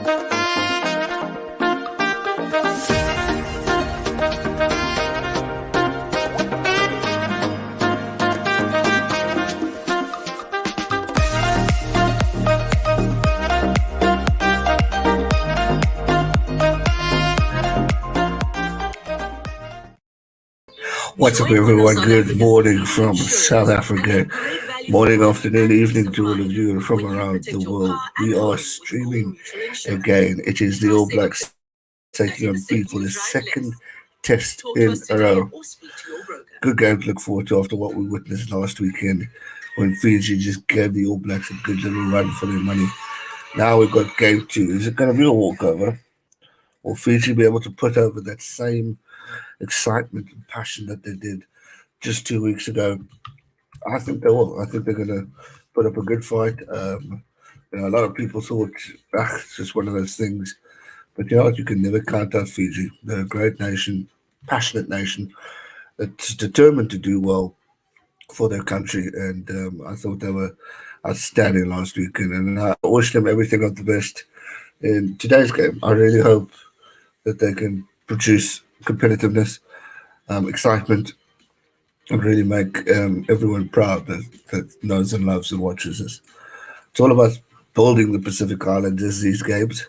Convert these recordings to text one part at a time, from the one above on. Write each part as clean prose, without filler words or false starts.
What's up, everyone? Good morning from South Africa. Morning, afternoon, evening to all of you from around the world. We are streaming again. It is the All Blacks taking on Fiji for the second test in a row. Good game to look forward to after what we witnessed last weekend when Fiji just gave the All Blacks a good little run for their money. Now we've got game two. Is it going to be a walkover? Will Fiji be able to put over that same excitement and passion that they did just 2 weeks ago? I think they will. I think they're going to put up a good fight. A lot of people thought, it's just one of those things. But you know what? You can never count out Fiji. They're a great nation, passionate nation that's determined to do well for their country. And I thought they were outstanding last weekend. And I wish them everything of the best in today's game. I really hope that they can produce competitiveness, excitement, and really make everyone proud that knows and loves and watches us. It's all about building the Pacific Islanders these games,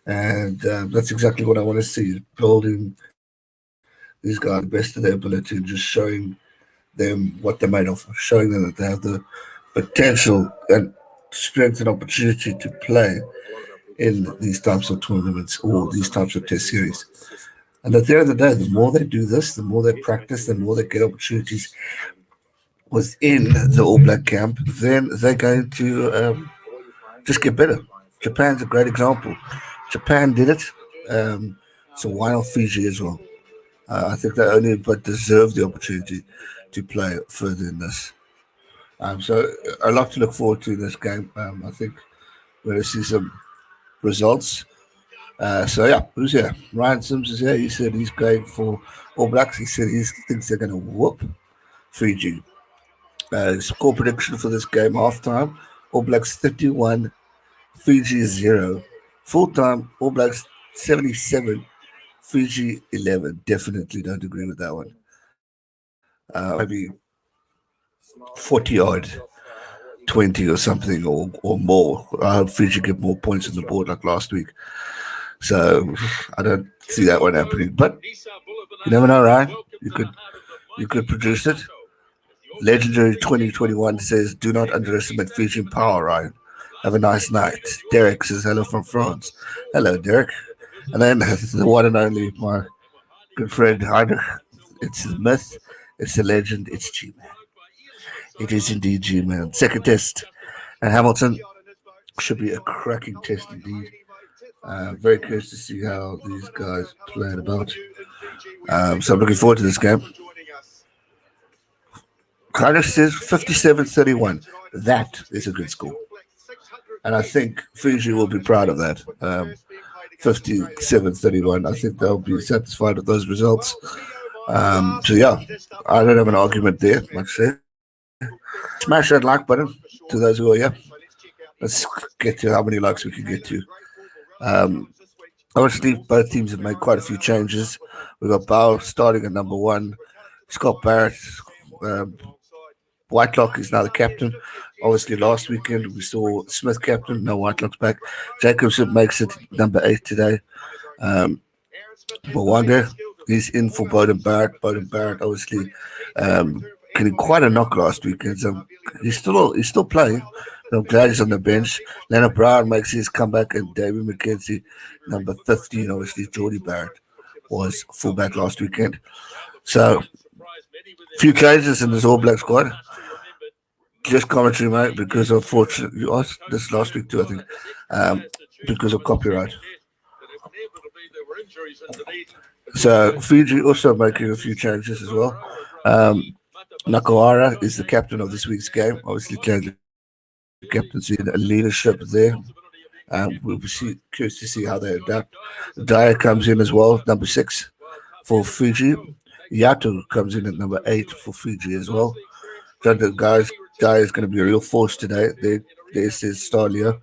and that's exactly what I want to see: building these guys the best of their ability and just showing them what they're made of, showing them that they have the potential and strength and opportunity to play in these types of tournaments or these types of test series. And at the end of the day, the more they do this, the more they practice, the more they get opportunities within the All Black camp, then they're going to just get better. Japan's a great example. Japan did it, so why not Fiji as well? I think they only but deserve the opportunity to play further in this. So a lot to look forward to in this game. I think we're going to see some results. Who's here? Ryan Sims is here. He said he's going for All Blacks. He said he thinks they're going to whoop Fiji. Score prediction for this game: halftime, All Blacks 31, Fiji 0. Full time, All Blacks 77, Fiji 11. Definitely don't agree with that one. Maybe 40 odd, 20 or something, or more. I hope Fiji get more points on the board like last week. So I don't see that one happening. But you never know, Ryan. You could produce it. Legendary 2021 says, do not underestimate Fijian power, Ryan. Have a nice night. Derek says, hello from France. Hello, Derek. And then the one and only, my good friend Heinrich. It's the myth, it's the legend, it's G-Man. It is indeed G-Man. Second test at Hamilton should be a cracking test indeed. Very curious to see how these guys play it about. So I'm looking forward to this game. Heinrich says 57-31. That is a good score. And I think Fiji will be proud of that. 57-31. I think they'll be satisfied with those results. I don't have an argument there, much say. Smash that like button to those who are here. Let's get to how many likes we can get to. Obviously, both teams have made quite a few changes. We've got Bow starting at number 1. Scott Barrett. Whitelock is now the captain. Obviously, last weekend we saw Smith captain. No, Whitelock's back. Jacobson makes it number 8 today. Mwanda is in for Bowden Barrett. Bowden Barrett, obviously, getting quite a knock last weekend. So he's still playing. I'm glad he's on the bench. Leonard Brown makes his comeback, and David McKenzie, number 15. Obviously, Geordie Barrett was fullback last weekend. So, few changes in this All Black squad. Just commentary, mate, because unfortunately, you asked this last week too, I think, because of copyright. So, Fiji also making a few changes as well. Nakawara is the captain of this week's game. Obviously, changing captaincy and leadership there. We'll be curious to see how they adapt. Dyer comes in as well, number 6 for Fiji. Yato comes in at number 8 for Fiji as well. So the guys, Dyer is going to be a real force today. There's his Stalia.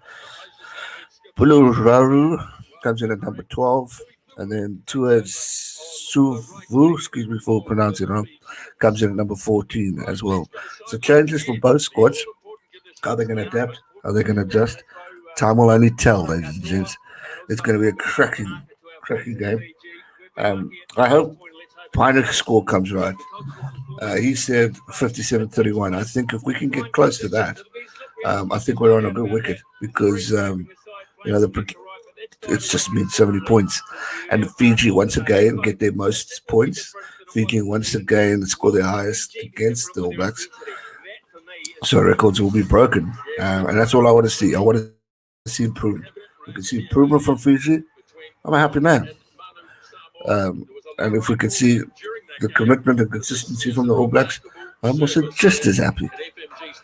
Puluraru comes in at number 12. And then Tued Suvu, excuse me for pronouncing it wrong, comes in at number 14 as well. So changes for both squads. How they're going to adapt, how they're going to adjust. Time will only tell, ladies and gents. It's going to be a cracking game. I hope Pinnock's score comes right. He said 57-31. I think if we can get close to that, I think we're on a good wicket because it's just means so many points. And Fiji once again get their most points. Fiji once again score their highest against the All Blacks. So records will be broken. And that's all I want to see. I want to see improvement. We can see improvement from Fiji. I'm a happy man. And if we can see the commitment and consistency from the All Blacks, I'm also just as happy.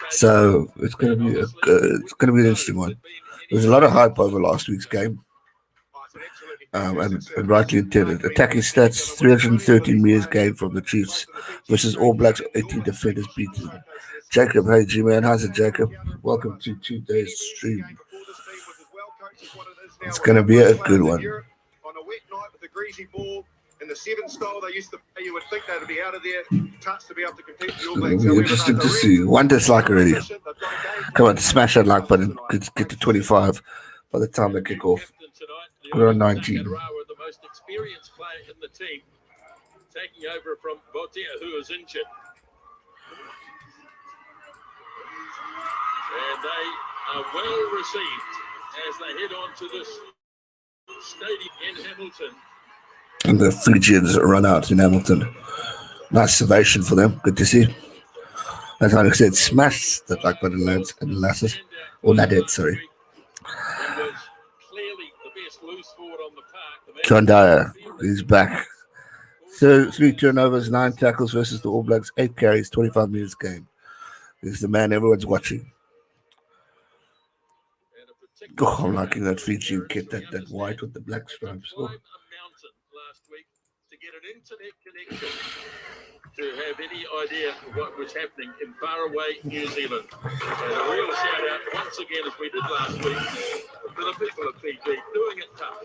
So it's going to be an interesting one. There's a lot of hype over last week's game. And rightly intended. Attacking stats 313 meters gained from the Chiefs versus All Blacks 18 defenders beaten. Jacob, hey G man, how's it, Jacob? Welcome to today's stream. It's going to be a good one. On a wet night with a greasy ball in the 7 style they used to play, you would think they'd be out of their touch to be able to compete with the All Blacks. It'll be interesting to see. One dislike already. Come on, smash that like button. Get to 25 by the time they kick off. We're on 19. The most experienced player in the team, taking over from Botia, who is injured. And they are well received as they head on to this stadium in Hamilton. And the Fijians run out in Hamilton. Nice salvation for them. Good to see. As I said, smash the like button, lads and lasses. Or ladded, sorry. John Dyer, he's back. 3 turnovers, 9 tackles versus the All Blacks, 8 carries, 25 minutes game. He's the man everyone's watching. Oh, I'm liking that Fijian kit, that white with the black stripes. Oh. To have any idea of what was happening in faraway New Zealand. And a real shout out once again, as we did last week, to the people of Fiji doing it tough.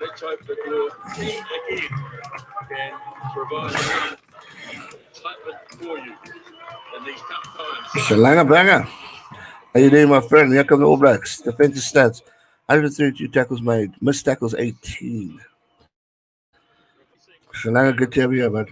Let's hope that your team again can provide excitement for you in these tough times. Steinlager banger. How you doing, my friend? Here come the All Blacks. Defensive stats: 132 tackles made, missed tackles 18. Steinlager, good to have you here, bud.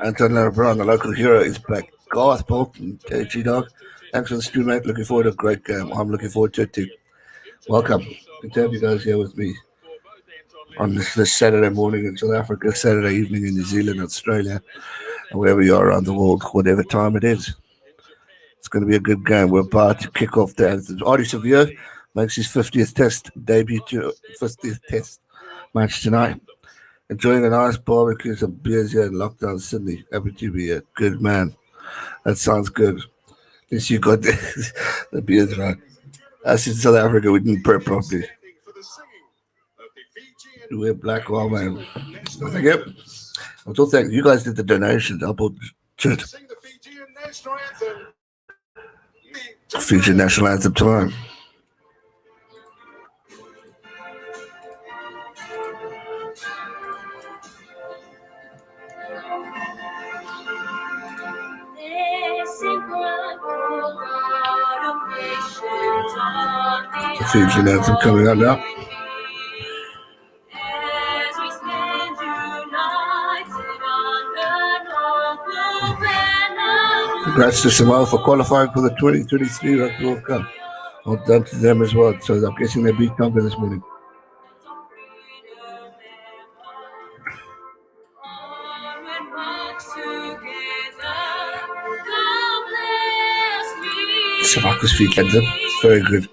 Anton Brown, the local hero, is back. Gareth Bolton, G-Dog. Thanks for the stream, mate. Looking forward to a great game. I'm looking forward to it too. Welcome. Good to have you guys here with me on this Saturday morning in South Africa, Saturday evening in New Zealand, Australia, and wherever you are around the world, whatever time it is. It's going to be a good game. We're about to kick off the anthem. Artie Sevilla makes his 50th test debut, 50th test match tonight. Enjoying a nice barbecue, some beers here in lockdown Sydney. Happy to be here. Good man. That sounds good. At least you got the beers right. Us in South Africa, we didn't prep properly. We're black, well, man. Thank you. I'm still thanking you guys did the donations. I bought shit. Fijian national anthem time. The Fijian anthem coming up now. Congrats to Samoa for qualifying for the 2023 Rugby World Cup. Well done to them as well. So I'm guessing they beat Tonga this morning. Savaku's feet anthem. It's very good.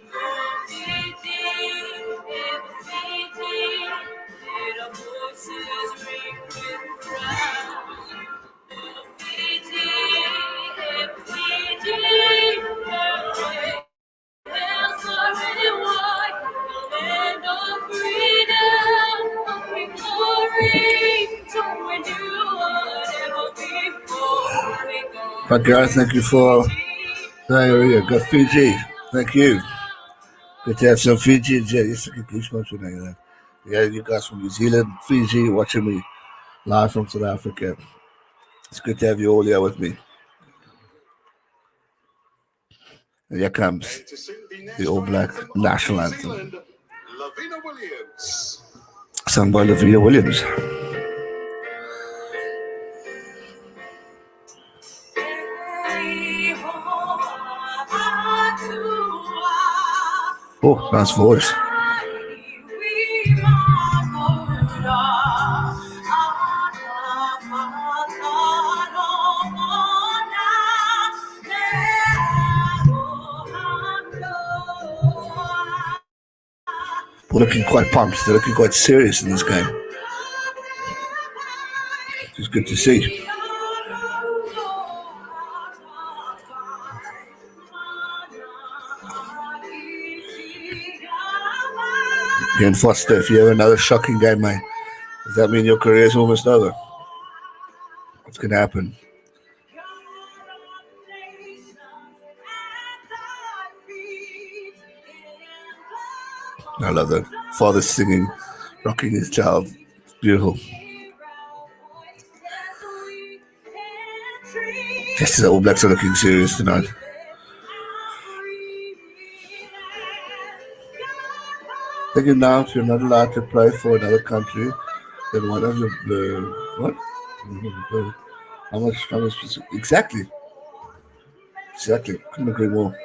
But Gareth, thank you for go Fiji. Thank you. Good to have some Fiji and Jet. Just get goosebumps when I hear that. Yeah, you guys from New Zealand, Fiji, watching me live from South Africa. It's good to have you all here with me. And here comes the All Black national anthem, sung by Lavina Williams. Oh, nice voice. They're looking quite pumped. They're looking quite serious in this game. It's good to see. Again, Foster, if you have another shocking game, mate, does that mean your career is almost over? What's going to happen? I love that. Father singing, rocking his child. It's beautiful. This is All Blacks are looking serious tonight. Thinking now, if you're not allowed to play for another country, then one of the what? How much? Exactly. Couldn't agree more.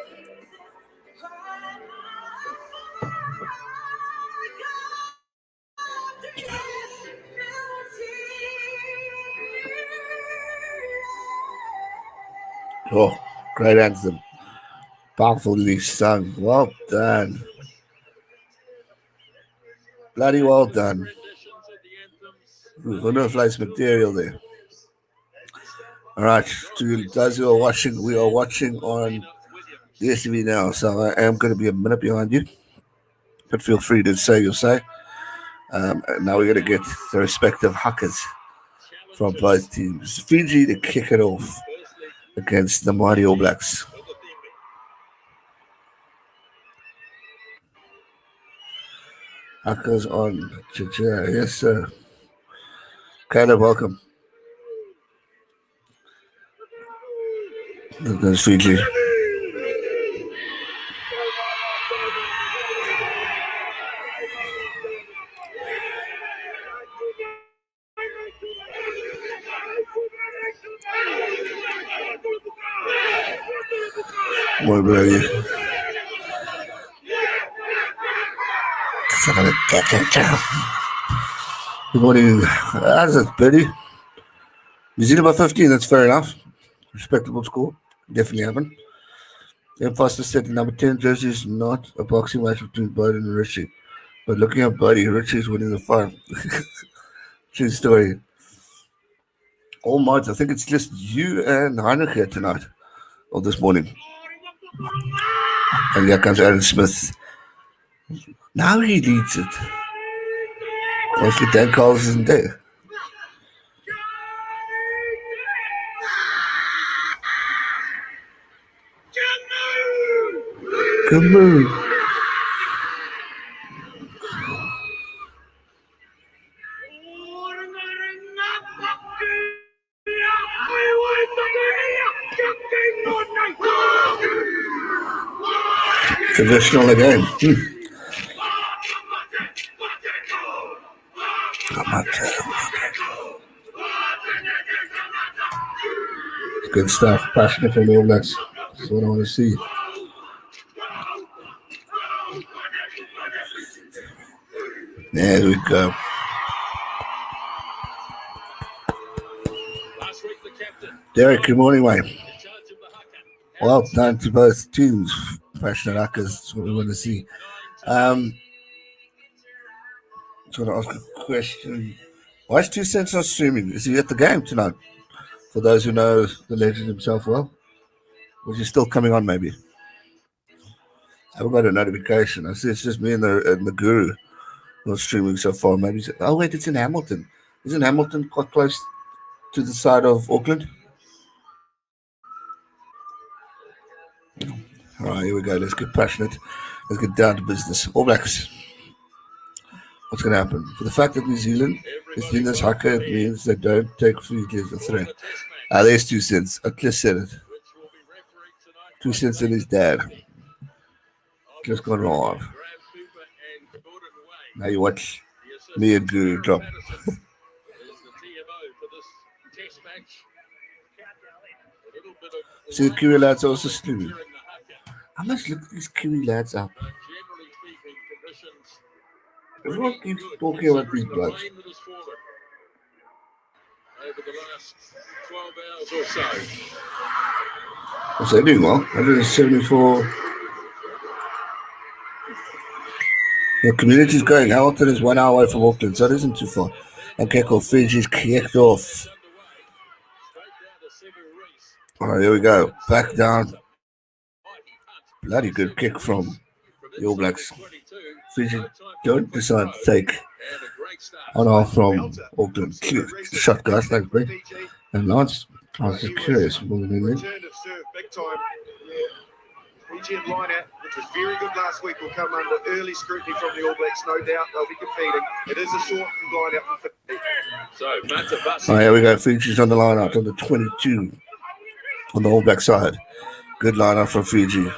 Oh, great anthem. Powerfully sung. Well done. Bloody well done. We're no flights material there. Alright, to those who are watching, we are watching on the STV now, so I am going to be a minute behind you. But feel free to say your say. Now we're going to get the respective huckers from both teams. Fiji to kick it off against the mighty All Blacks. Huckers on. Yes, sir. Caleb, welcome. There's Fiji. Muy bien. Good morning. That's it, Betty. New Zealand by 15, that's fair enough. Respectable score. Definitely happened. Then Foster said the number 10 jersey is not a boxing match between Bowden and Richie. But looking at Buddy, Richie is winning the fight. True story. All mods, I think it's just you and Heinrich here tonight. Or this morning. And here comes Aaron Smith. Now he leads it. Mostly Dan Carlos isn't there. Come on. Traditional again. Good stuff. Passionate from the All Blacks. That's what I want to see. There we go. Derek, good morning, mate. Well done to both teams. Passionate Huckers, that's what we want to see. I just want to ask a question. Why is 2 Cents not streaming? Is he at the game tonight? For those who know the legend himself well. Was he still coming on, maybe? I haven't got a notification. I see it's just me and the guru not streaming so far. Maybe. Oh, wait, it's in Hamilton. Isn't Hamilton quite close to the side of Auckland? All right, here we go. Let's get passionate. Let's get down to business. All Blacks. What's going to happen? For the fact that New Zealand is in this haka, it means they don't take Fiji as a threat. There's 2 cents. I just said it. 2 cents in his dad. Just gone live. Now you watch me and Guru drop. See the Kiwi lads also streaming. I must look these Kiwi lads up. Everyone keeps talking about these bloods. Over the last 12 hours or so. What's they doing well? 174. The community's going. Hamilton is 1 hour away from Auckland, so it isn't too far. Okay, cool. Fiji's kicked off. Alright, here we go. Back down. Bloody good kick from the All Blacks. Fiji don't decide to take on off from Auckland. Shot, guys. Thanks, Brett. And Lance, I was just curious more than anything. Return of serve, big time. Fijian line out, which was very good last week, will come under early scrutiny from the All Blacks, no doubt. They'll be competing. It is a shortened line out for Fiji. So, Oh, here we go. Fiji's on the line out on the 22 on the All Black side. Good line out from Fiji.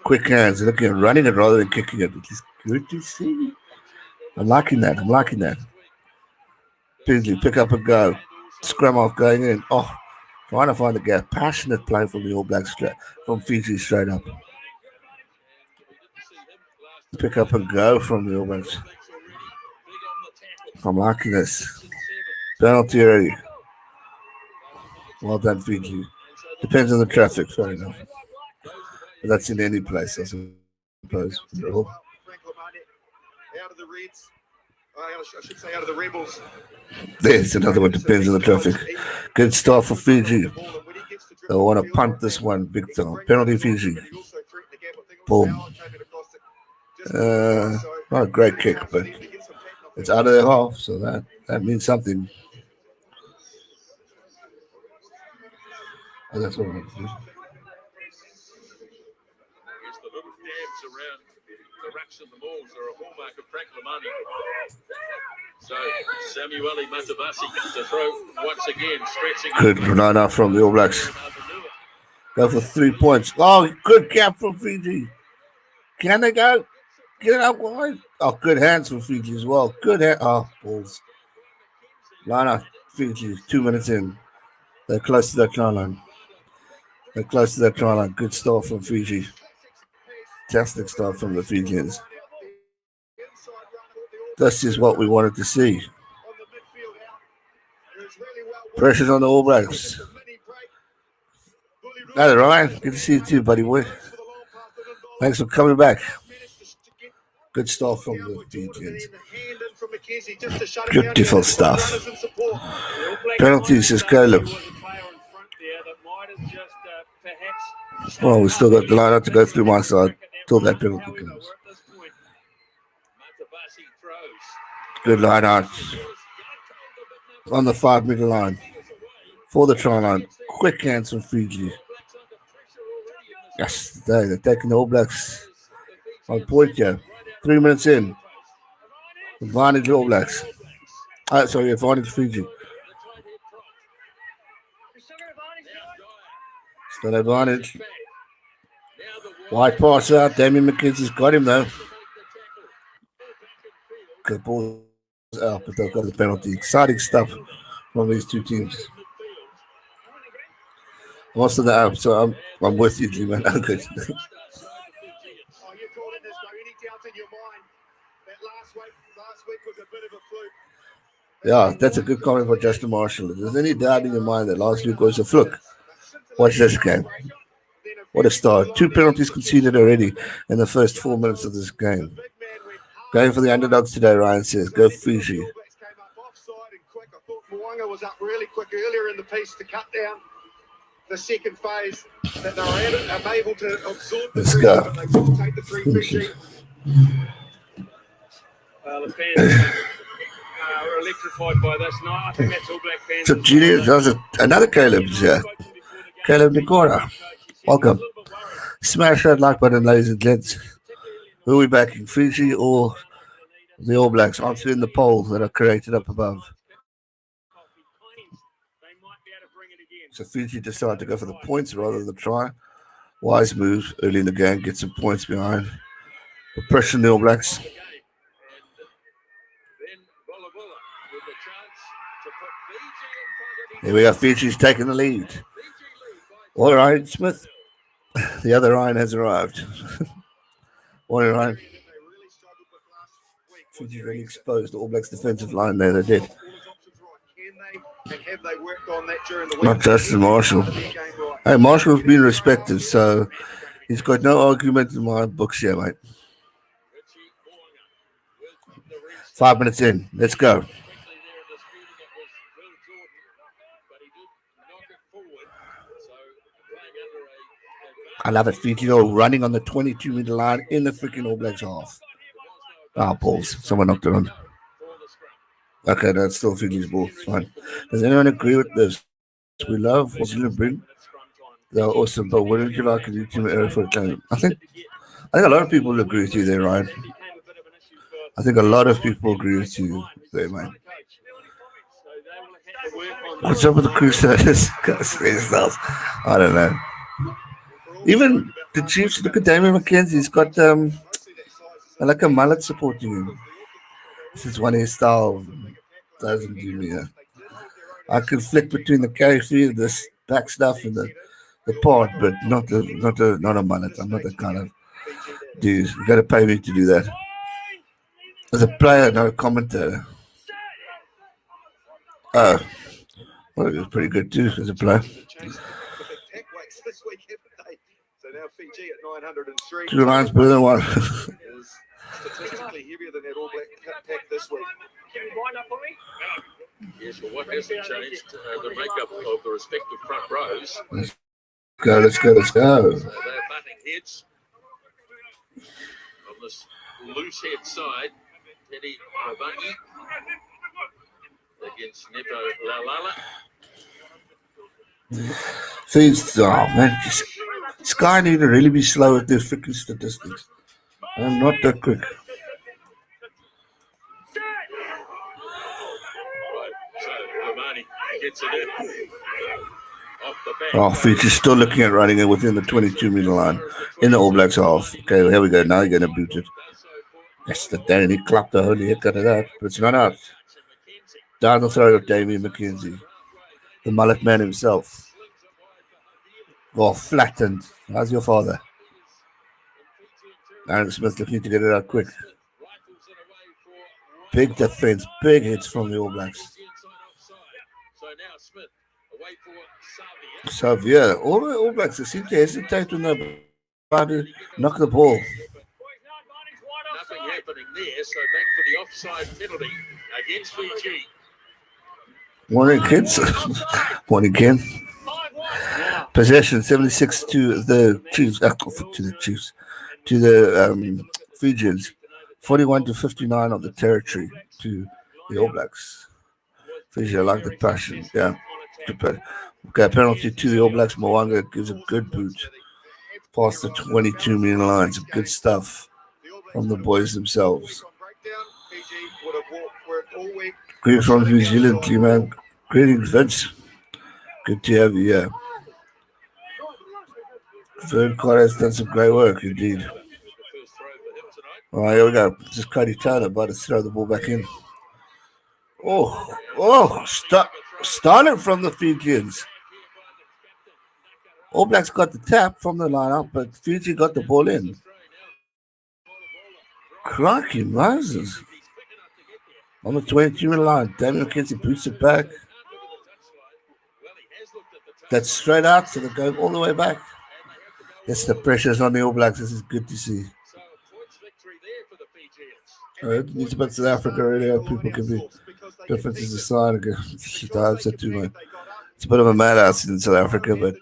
Quick hands, looking at running it rather than kicking it. Which is good to see. I'm liking that. Paisley, pick up and go. Scrum off going in. Oh, trying to find the gap. Passionate play from the All Blacks, from Fiji straight up. Pick up and go from the All Blacks. I'm liking this. Penalty already. Well done, Fiji. Depends on the traffic, fair enough. But that's in any place, I suppose. Out of the Reds. I should say out of the Rebels. There's another one. Depends on the traffic. Good start for Fiji. They'll want to punt this one big time. Penalty Fiji. Boom. Not a great kick, but it's out of their half, so that means something. And that's what I want to do. The racks and the balls are a hallmark of Frank Lamani. So Samueli Matavasi to throw once again, stretching. Good banana from the All Blacks. Go for 3 points. Oh, good gap from Fiji. Can they go? Get out wide. Oh, good hands from Fiji as well. Good hand. Oh, balls. Line up, Fiji. 2 minutes in. They're close to that try line. Good start from Fiji. Fantastic start from the Fijians. This is what we wanted to see. Pressure's on the All Blacks. Hey, Ryan. Good to see you too, buddy. Thanks for coming back. Good start from the Fijians. Beautiful stuff. Penalties is Caleb. Well, we still got the line out to go through my side till that penalty comes. Good line out on the 5-meter line for the try line. Quick hands from Fiji. Yes, they're taking the All Blacks on point here. 3 minutes in. Advantage All Blacks. Advantage Fiji. Still advantage. Wide pass out. Damien McKenzie's got him though. Good ball out, but they've got the penalty. Exciting stuff from these two teams. Most of the app, so I'm with you, man. I'm good. Yeah, that's a good comment for Justin Marshall. If there's any doubt in your mind that last week was a fluke, watch this game. What a start. 2 penalties conceded already in the first 4 minutes of this game. Going for the underdogs today, Ryan says. Go Fiji. Mwanga was up really quick earlier in the piece to cut down the second phase that they were able to absorb the Let's go. But they couldn't take the 3 Fiji. The fans were electrified by this night. I think that's All Black fans. So, Julius, there's another Caleb here. Caleb Nicora. Welcome. Smash that like button, ladies and gents. Who are we backing, Fiji or the All Blacks? Answer in the polls that are created up above. So Fiji decided to go for the points rather than the try. Wise move early in the game, get some points behind. Put pressure on the All Blacks. Here we go, Fiji's taking the lead. All right, Smith. The other Ryan has arrived. All right. Fiji really exposed the All Blacks defensive line there, they did. Not Justin Marshall. Hey, Marshall's been respected, so he's got no argument in my books here, mate. 5 minutes in. Let's go. I love it. Fiji running on the 22-meter line in the freaking All Blacks half. Balls. Someone knocked it on. Okay, that's still Fiji's ball. It's fine. Does anyone agree with this? We love what you bring. They're awesome, but wouldn't you like a new team area for a time? I think a lot of people agree with you there, Ryan. I think a lot of people agree with you there, man. What's up with the Crusaders? I don't know. Even the Chiefs, look at Damien McKenzie. He's got like a mullet supporting him. This is one of his style. Doesn't do me. I can flick between the KFC and this back stuff and the pod, but not a mullet. I'm not that kind of dude. You got to pay me to do that. As a player, not a commentator. Oh, well, he was pretty good too as a player. Two lines better than one. Statistically heavier than that All Black pack this week. Yes, well, what hasn't changed? The makeup of the respective front rows. Let's go. So they're butting heads on this loose head side. Teddy Rabangi against Nepo Lalala. Oh man, this guy need to really be slow at their freaking statistics. I'm not that quick. Oh, Fiji's still looking at running it within the 22-meter line in the All Blacks half. Okay, here we go. Now you're going to boot it. That's the Dane. He clapped the holy heck out of that, but it's not out. Down the throat of Damien McKenzie, the mullet man himself. Oh, flattened. How's your father? Aaron Smith looking to get it out quick. Big defense, big hits from the All Blacks. Xavier, all the All Blacks seem to hesitate when they're about to knock the ball. Nothing happening there, so back for the offside penalty against Fiji. Morning, kids. Morning, Ken. Possession 76 to the Chiefs. To the Fijians. 41 to 59 of the territory to the All Blacks. Fiji, I like the passion. Yeah. Okay, penalty to the All Blacks. Mwanga gives a good boot past the 22-meter line. Some good stuff from the boys themselves. Greetings from New Zealand, man. Greetings, Vince. Good to have you here. Third quarter has done some great work, indeed. All right, here we go. Just Cody Taylor about to throw the ball back in. Start it from the Fijians. All Blacks got the tap from the lineup, but Fiji got the ball in. Crikey, Moses. On the 22-meter line, Damien McKenzie boots it back. That's straight out, so they're going all the way back. Yes, the pressure's on the All Blacks. This is good to see. It needs about South Africa earlier. People can be differences aside. I upset too much. It's a bit of a madhouse in South Africa, but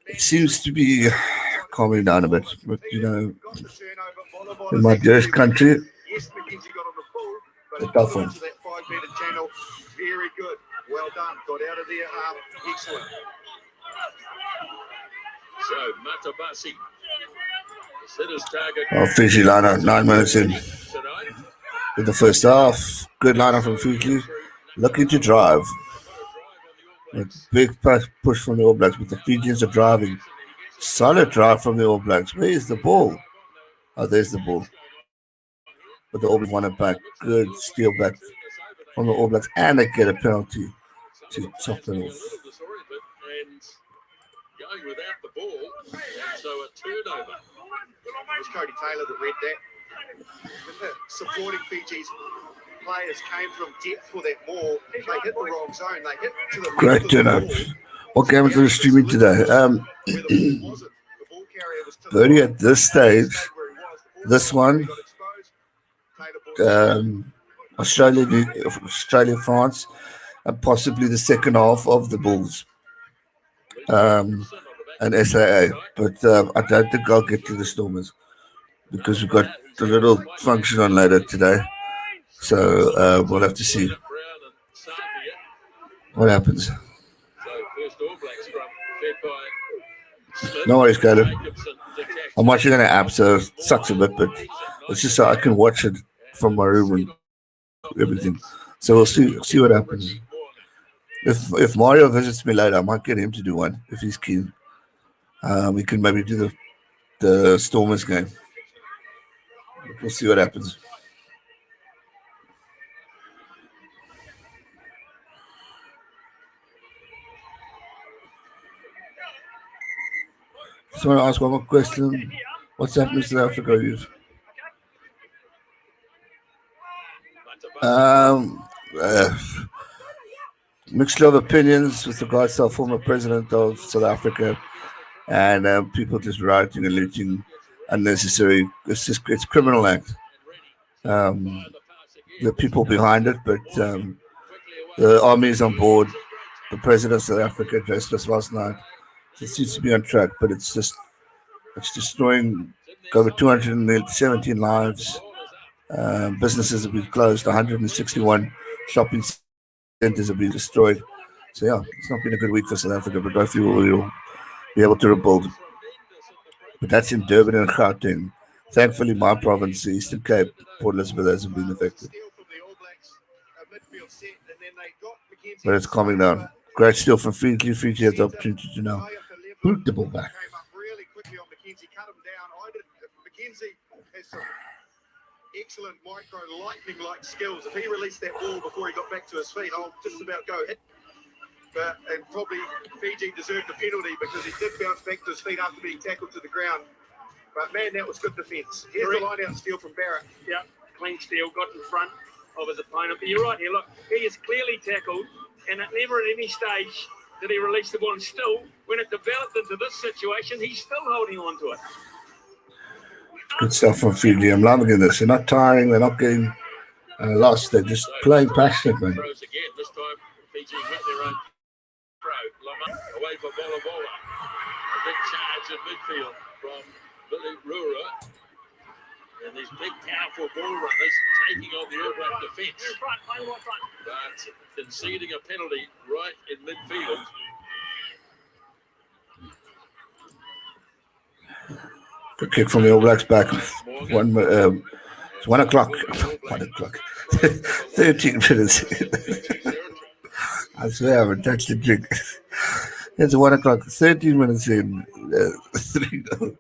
it seems to be calming down a bit. But in my dearest country, a tough one. Very good. Well done. Got out of there. Excellent. So Matabasi set his target. Fiji lineup, 9 minutes in Tonight. with the first half. Good lineup from Fiji. Looking to drive. A big push from the All Blacks, but the Fijians are driving. Solid drive from the All Blacks. Where is the ball? Oh, there's the ball. But the All Blacks won it back. Good steal back from the All Blacks, and they get a penalty to top it off. Going without the ball, so a turnover. It was Cody Taylor that read that. Supporting Fiji's players came from depth for that ball. They hit the wrong zone. They hit to the Great turnout. What games are we streaming today? Birdie at this stage, this one, Australia, France, and possibly the second half of the Bulls and SAA. But I don't think I'll get to the Stormers because we've got a little function on later today. So we'll have to see what happens. No worries, Gareth. I'm watching on an app, so it sucks a bit, but it's just so I can watch it from my room and everything. So we'll see what happens. If Mario visits me later, I might get him to do one if he's keen. We can maybe do the Stormers game. We'll see what happens. Just want to ask one more question. What's happening to South Africa youth? Mixture of opinions with regards to our former president of South Africa and people just rioting and looting unnecessary. It's criminal act. The people behind it, but the army is on board. The president of South Africa addressed us last night. It seems to be on track, but it's destroying over 217 lives. Businesses have been closed. 161 shopping centers have been destroyed. So yeah, it's not been a good week for South Africa, but hopefully we'll be able to rebuild. But that's in Durban and Gauteng. Thankfully, my province, the Eastern Cape, Port Elizabeth, hasn't been affected. But it's calming down. Great steal from Fiji. Fiji has the opportunity to now boot the ball back. Came up really quickly on McKenzie, cut him down. McKenzie has some excellent micro lightning-like skills. If he released that ball before he got back to his feet, I'll just about go hit. And probably Fiji deserved a penalty because he did bounce back to his feet after being tackled to the ground. But man, that was good defence. Here's the line-out steal from Barrett. Yeah, clean steal, got in front of his opponent. But you're right here, look, he is clearly tackled, and at never at any stage did he release the ball. And still, when it developed into this situation, he's still holding on to it. Good stuff from Fiji. I'm loving this. They're not tiring. They're not getting lost. They're just playing passionate, man. Throws again. This time, Fiji with their own throw. Lama away for Bola. A big charge in midfield from Billy Rura. And these big, powerful ball runners taking on the All Black defence. But conceding a penalty right in midfield. Good kick from the All Blacks back. It's 1 o'clock. 1 o'clock. 13 minutes. I swear I haven't touched the drink. It's 1 o'clock. 13 minutes in. 3-0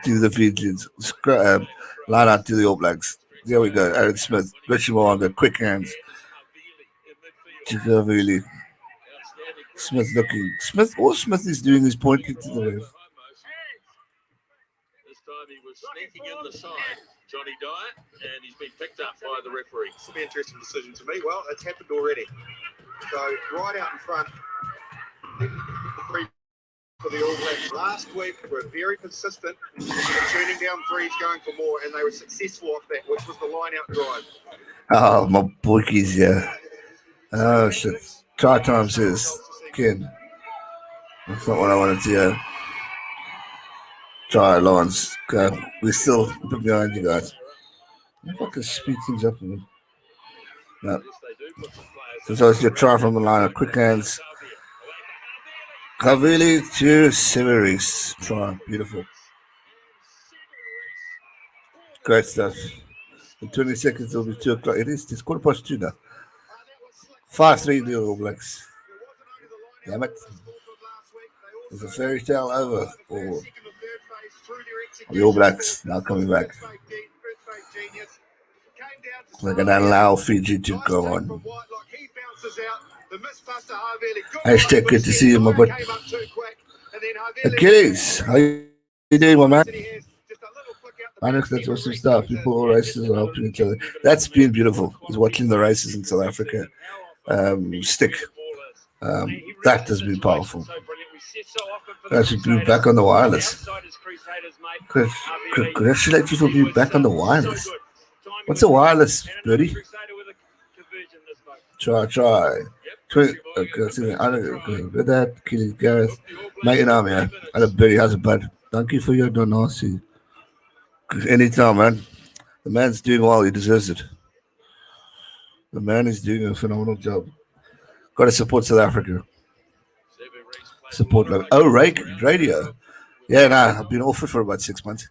to the Fijians. Line out to the All Blacks. There we go. Aaron Smith. Richie Moanga. Quick hands. Chikavili. Smith looking. All Smith is doing is pointing to the ref. He was sneaking in the side, Johnny Dyer, and he's been picked up by the referee. It's an interesting decision to me. Well, it's happened already. So right out in front, for the All Blacks last week were very consistent in turning down threes, going for more, and they were successful off that, which was the line-out drive. Oh, my bookies, yeah. Oh, shit. Try time says, Ken. That's not what I wanted to hear. Try, Lawrence. We're still behind you guys. If I can speed things up a bit. No. So it's your try from the line. Quick hands. Havili to Severis. Try. Beautiful. Great stuff. In 20 seconds, it'll be 2 o'clock. It's 2:15 now. 5-3 the All Blacks. Damn it. There's a fairy tale over for the All Blacks now coming back. They're going to allow Fiji to go on. Hashtag good to see you, my bud. Achilles, how you doing, my man? Alex, that's awesome stuff. People, all races are helping each other. That's been beautiful. Is watching the races in South Africa stick. That has been powerful. I should be back on the wireless. Congratulate you for being back on the wireless. What's a wireless, Birdie? Try. Okay, with that, Killing Gareth. Mate, man. I love Birdie. How's it, bud? Thank you for your donation. Anytime, man. The man's doing well. He deserves it. The man is doing a phenomenal job. Got to support South Africa. Support. Radio. Yeah, I've been off it for about 6 months.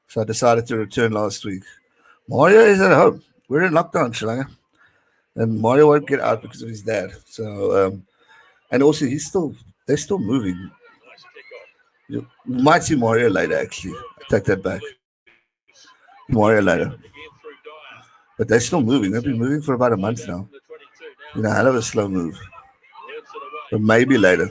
So I decided to return last week. Mario is at home. We're in lockdown, Steinlager. And Mario won't get out because of his dad. So, and also they're still moving. You might see Mario later, actually. I take that back. Mario later. But they're still moving. They've been moving for about a month now. Hell of a slow move. But maybe later.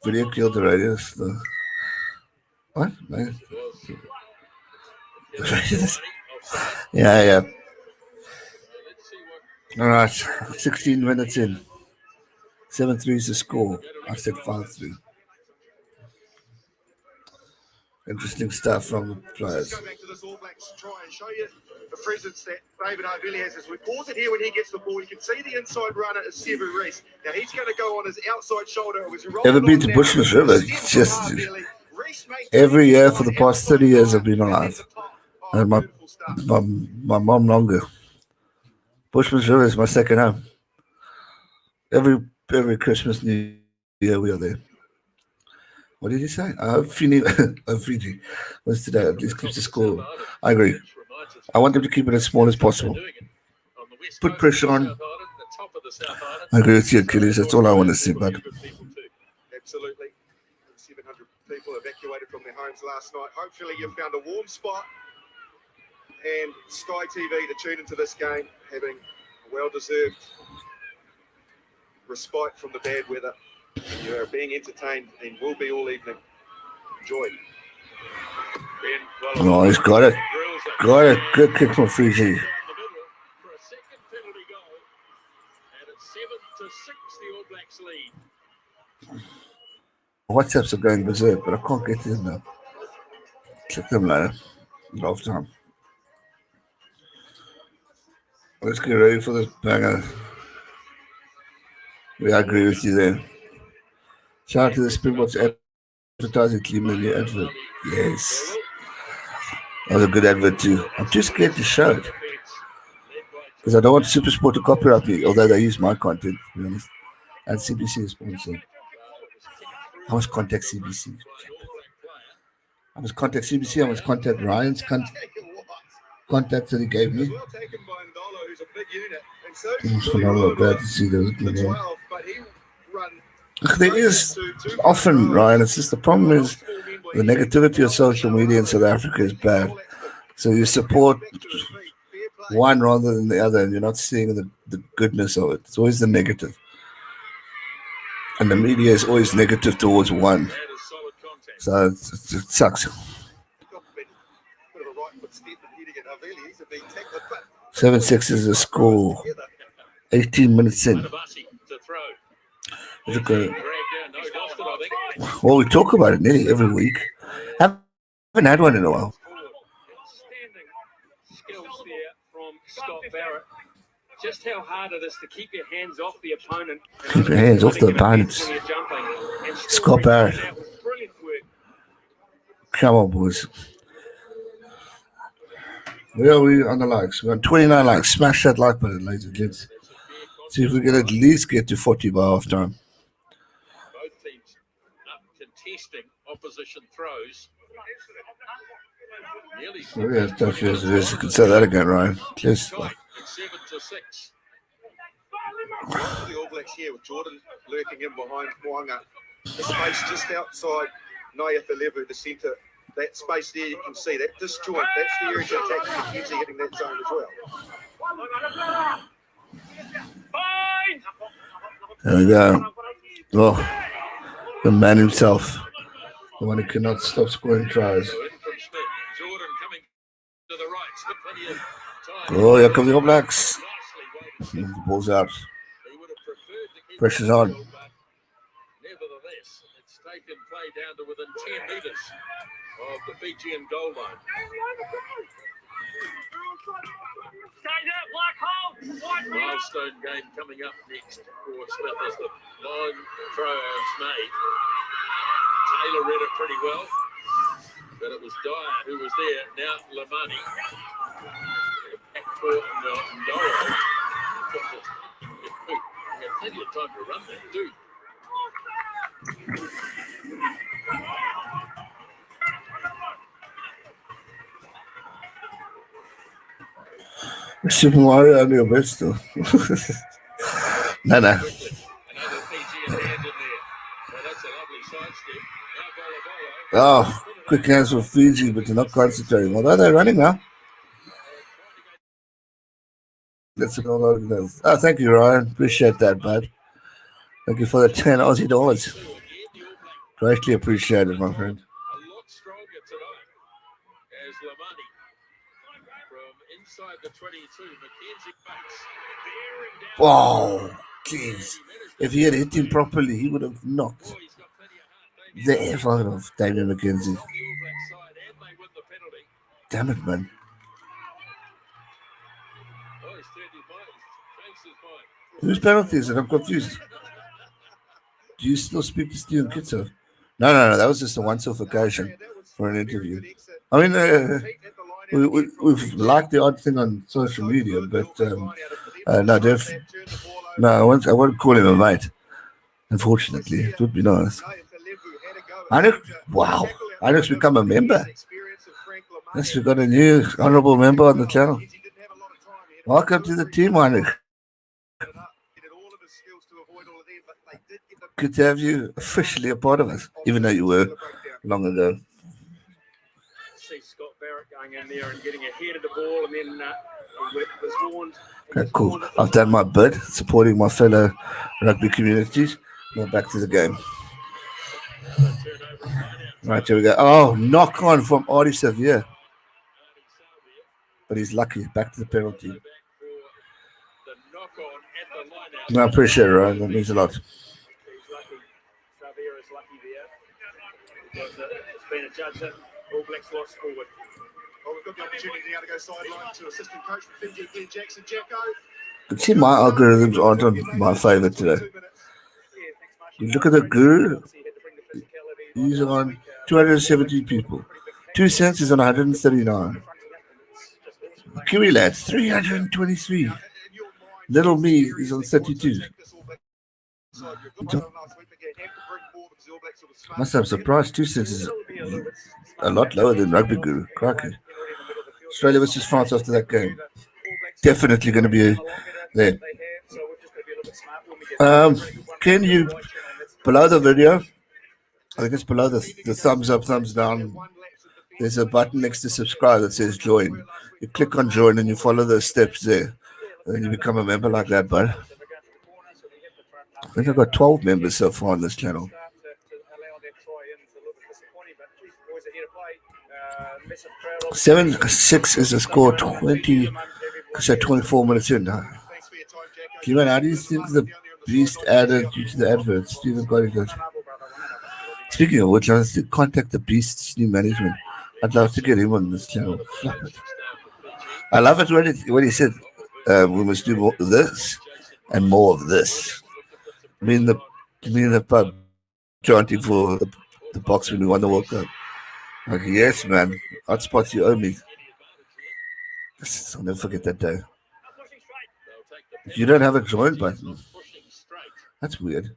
Video killed the radio. So. What? Man. Yeah. All right. 16 minutes in. 7-3 is the score. I said 5-3. Interesting stuff from the players. Let's go back to this All Blacks to try and show you the presence that David Havili has. As we pause it here when he gets the ball, you can see the inside runner is Sevu Reece. Now he's going to go on his outside shoulder. Ever been to Bushman's River? Just every year for the past 30 years I've been alive. And my mom longer. Bushman's River is my second home. Every Christmas, New Year we are there. What did you say? Fiji was today. At least keeps the score. I agree. I want them to keep it as small as possible. Put pressure on. I agree with you, Achilles. That's all I want to see, bud. Absolutely. 700 people evacuated from their homes last night. Hopefully you found a warm spot and Sky TV to tune into this game, having a well-deserved respite from the bad weather. You are being entertained and will be all evening. Enjoy. Oh, he's got it. Good kick from Fiji. WhatsApps are going berserk, but I can't get to them now. Check them later. Half time. Let's get ready for this banger. I agree with you there. Shout out to the Springboks advertising team in the advert. Yes. That was a good advert too. I'm too scared to show it. Because I don't want SuperSport to copyright me, although they use my content, to be honest. And CBC is sponsored. I must contact CBC. I must contact CBC. I must contact Ryan's contact that he gave me. It's phenomenal. Glad to see those. There is often, Ryan, it's just the problem is the negativity of social media in South Africa is bad. So you support one rather than the other, and you're not seeing the goodness of it. It's always the negative. And the media is always negative towards one. So it sucks. 7-6 is the score. 18 minutes in. Well, we talk about it nearly every week. I haven't had one in a while. Skills there from Scott Barrett. Just how hard it is to keep your hands off the opponent. Keep your hands off the opponents. Scott Barrett. Come on, boys. Where are we on the likes? We're on 29 likes. Smash that like button, ladies and gents. See if we can at least get to 40 by half time. Both teams up contesting opposition throws. Nearly Oh, yeah, it's tough as it is. You can say that again, Ryan. Yes. tied at 7-6. Right for the All Blacks here with Jordan lurking in behind Moanga. The space just outside Naiafalevu, the centre. That space there, you can see that disjoint. That's the area to attack Mackenzie hitting that zone as well. There we go. Oh, the man himself. The one who cannot stop scoring tries. So in from Smith. Jordan coming to the right. Still plenty of time. Oh, here come the All Blacks. Nicely weighted. The ball's out. He would have preferred to keep Pressure's the on. field, but nevertheless, it's taken play down to within 10 metres of the Fijian goal line. Milestone game coming up next for Smith as the long throw is made. Taylor read it pretty well, but it was Dyer who was there. Now Lamani. Back for Ndoro. He had plenty of time to run that too. Super Mario on your best though. No. Quickly. Another Fijian hand in there. So that's a lovely sidestep. Now Bolo. Oh, quick hands for Fiji, but they're not concentrating. Although they're running now. That's all over this. Oh, thank you, Ryan. Appreciate that, bud. Thank you for the 10 Aussie dollars. Greatly appreciated, my friend. A lot stronger tonight as Lamani from inside the 22. Mackenzie Bates bearing down. Wow, jeez. If he had hit him properly, he would have knocked Oh, he's got plenty of heart. the F out of Damien McKenzie. On the All Black side, and they win the penalty. Damn it, man. Oh, he's turned his mind. Changed his mind. Whose penalty is it? I'm confused. Do you still speak to Stephen Kitzer? No. That was just a once-off occasion for an interview. I mean, we've liked the odd thing on social media, but no, I won't call him a mate. Unfortunately, it would be nice. Wow, Heinrich's become a member. Yes, we've got a new honourable member on the channel. Welcome to the team, Heinrich. Good to have you officially a part of us, even though you were long ago. See Scott Barrett going in there and getting ahead of the ball, and then was warned. Okay, cool. I've done my bit, supporting my fellow rugby communities. Now back to the game. Right, here we go. Oh, knock on from Artie Xavier. But he's lucky. Back to the penalty. No, I appreciate it, Ryan. That means a lot. He's lucky. Xavier is lucky there. Because it's been a judge that All Blacks lost forward. Well, we've got the opportunity now to go sideline to assistant coach for Fiji, Glenn Jackson. Jacko. You see, my algorithms aren't on my favour today. You look at the guru. He's on 270 people. 2 cents is on 139. Kiwi lads, 323. Little me is on 32. Must have surprised 2 cents is a lot lower than Rugby Guru. Crikey. Australia versus France after that game. Definitely going to be there. Can you, below the video, I think it's below the thumbs up, thumbs down, there's a button next to subscribe that says join. You click on join and you follow the steps there. And then you become a member like that, bud. I think I've got 12 members so far on this channel. 7-6 is a score, 24 minutes in. Kiman, how do you think the beast added due to the adverts? Stephen Gareth. Speaking of which, I have to contact the beast's new management. I'd love to get him on this channel. I love it when he said we must do more of this and more of this. Me and the pub chanting for the box when we won the World Cup. Like, yes, man. Hotspots you owe me. I'll never forget that day. Pushing straight. They'll take the You don't have a join penalty. button. Not pushing straight. That's weird.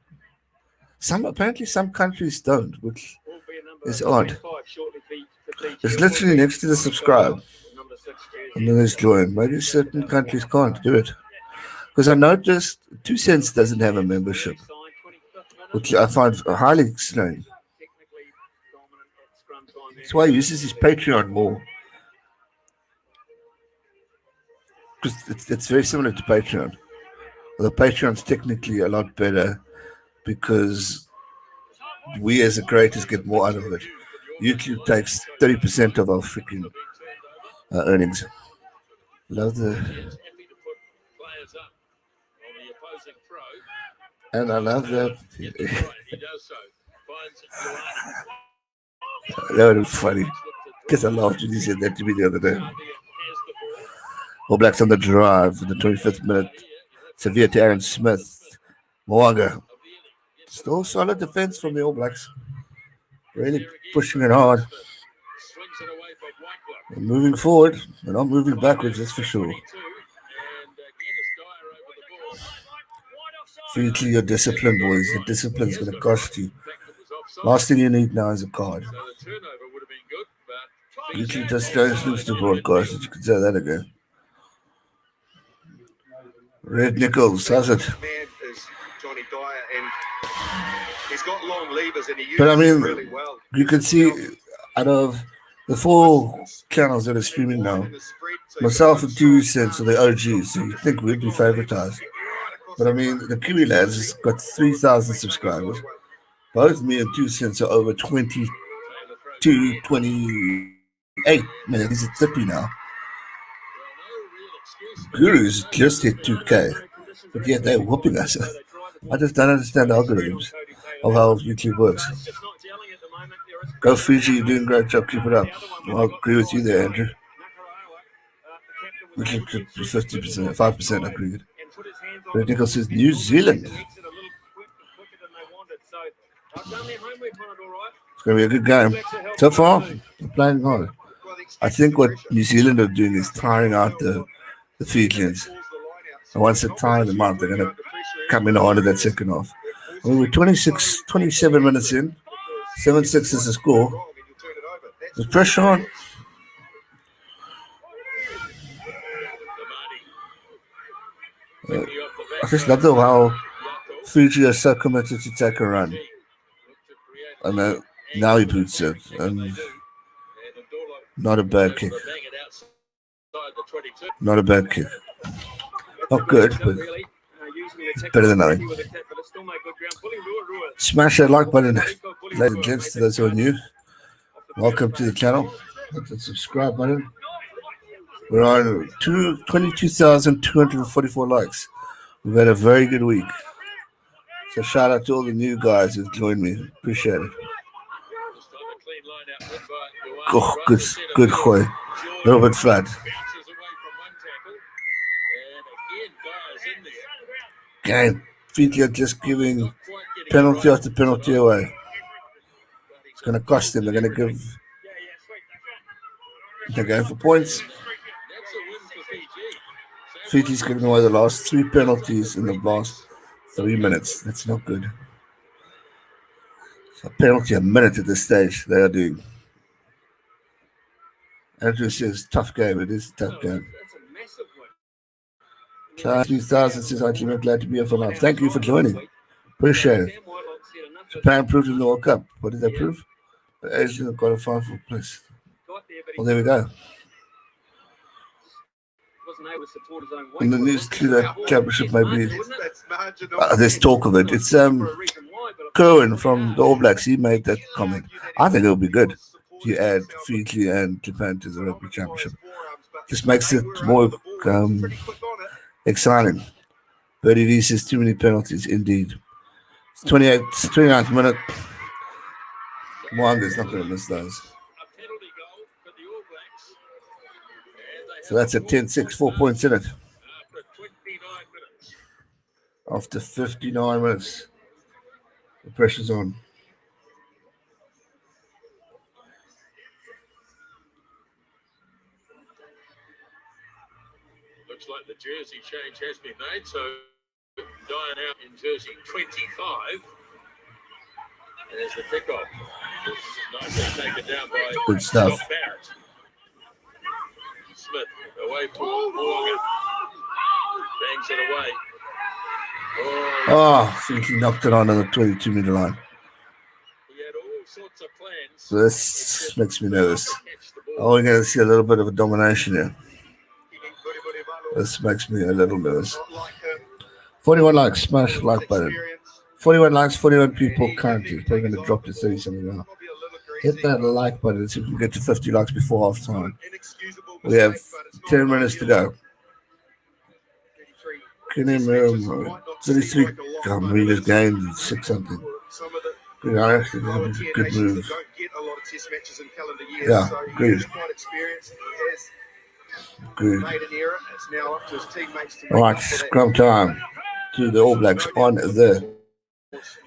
Apparently some countries don't, which Will be a number is odd. 25 shortly for Fiji. It's literally next to the subscribe, Number 6 and then there's join. Maybe certain countries can't do it. Because I noticed 2 Cents doesn't have a membership, which I find highly strange. Technically dominant at scrum time there. That's why he uses his Patreon more. Because it's very similar to Patreon. Although Patreon's technically a lot better because we as the creators get more out of it. YouTube takes 30% of our freaking earnings. Love the... It's happy to put players up on the opposing throw. And I love that. Gets it right. He does so. Finds Joanna. That was funny. Because I laughed when he said that to me the other day. All Blacks on the drive in the 25th minute. Severe to Aaron Smith. Moanga. Still solid defense from the All Blacks. Really pushing it hard. Swings it away from Whiteblock. And moving forward. They're not moving backwards, that's for sure. 22, and again it's Dyer over the ball. Fiji, your discipline, boys. The discipline's going to cost you. In fact, it was offside. Last thing you need now is a card. So the turnover would have been good, but Fiji just don't lose the broadcast. You can say that again. Red Nichols, how's it? Man is Johnny Dyer, and he's got long levers, and he uses But I mean, them really well. You can see out of the 4 channels that are streaming now, myself and 2 Cents are the OGs, so you think we'd be favoritized. But I mean, the Kiwi lads has got 3,000 subscribers. Both me and 2 Cents are over 22, 28 minutes. He's at 30 now. Guru's just hit 2K, but yet they're whooping us. I just don't understand the algorithms of how YouTube works. Go Fiji, you're doing a great job, keep it up. Well, I agree with you there, Andrew. We keep it 50%, 5% agreed. Red Nichols says New Zealand. It's going to be a good game. So far, they're playing hard. I think what New Zealand are doing is tiring out the Fijians. And once they tire them out, they're going to come in harder that second half. I mean, we're 27 minutes in. 7-6 is the score. There's pressure on. I just love how Fiji is so committed to take a run. And now he boots it. And not a bad kick. Not a bad kick. Not good, but it's better than nothing. Smash that like button, ladies and gents, to those who are new. Welcome to the channel. Hit the subscribe button. We're on 22,244 likes. We've had a very good week. So shout out to all the new guys who've joined me. Appreciate it. Oh, good Hoy. A little bit flat. Game. Fiji are just giving penalty after penalty away. It's going to cost them. They're going for points. Fiji's giving away the last 3 penalties in the last 3 minutes. That's not good. It's a penalty a minute at this stage they are doing. Andrew says, tough game. It is a tough game. 2000 says, I'm glad to be here for life. Thank you for joining. Appreciate it. Japan proved in the World Cup. What did they prove? The Asian have got a 5-4 place. Well, there we go. In the news to that championship, maybe there's talk of it. It's Kerwin from the All Blacks. He made that comment. I think it'll be good if you add Fiji and Japan to the rugby championship. Just makes it more exciting. Birdie V says too many penalties, indeed. It's 29th minute. Mwanga's not going to miss those. So that's a 10-6, 4 points in it. After 59 minutes. The pressure's on. Looks like the jersey change has been made, so Dane out in jersey 25. And there's the kickoff. This is nicely taken down by Good stuff. Scott Barrett. Smith away for Morgan. Bangs it away. Oh, I think he knocked it onto the 22-meter line. We had all sorts of plans. So this makes me nervous. Oh, we're going to see a little bit of a domination here. This makes me a little nervous. 41 likes, smash like button. 41 likes, 41 people currently. We're going to drop to 30 something now. Hit that like button and see if we can get to 50 likes before half time. We have 10 minutes to go. 33 meters gained, 6 something. Good, I actually have good moves. Yeah, good. Good. Alright, scrum time to the All Blacks on the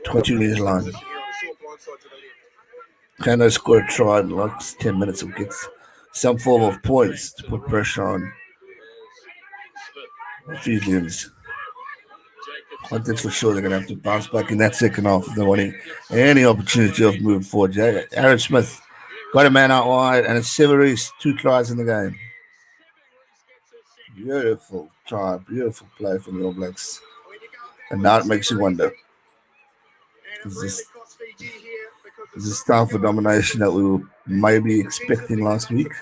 22-meter line. Can they score a try in like 10 minutes or get some form of points to put pressure on the Fijians? I think for sure they're going to have to bounce back in that second half if they want any opportunity of moving forward. Aaron Smith got a man out wide, and it's Severies, 2 tries in the game. Beautiful try, beautiful play from the All Blacks. And now it makes you wonder, is this time for domination that we were maybe expecting last week?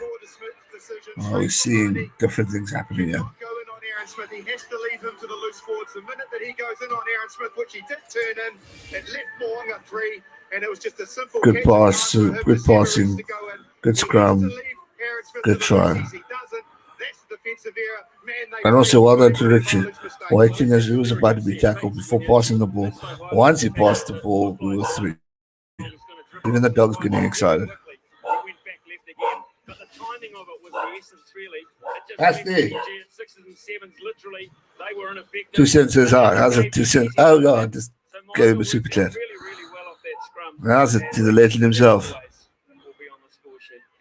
Are we seeing different things happening here? Smith, he has to leave him to the loose forwards. The minute that he goes in on Aaron Smith, which he did turn in, it left Mo'unga 3, and it was just a simple good pass, good passing, good scrum, good try. And also well done to Richie, waiting as he was about to be tackled before passing the ball. Once he passed the ball, we were 3. Even the dog's getting excited. That's the 2 cents is hard. How's it 2 cents? Oh God, just gave him a super chat. How's it to the legend himself?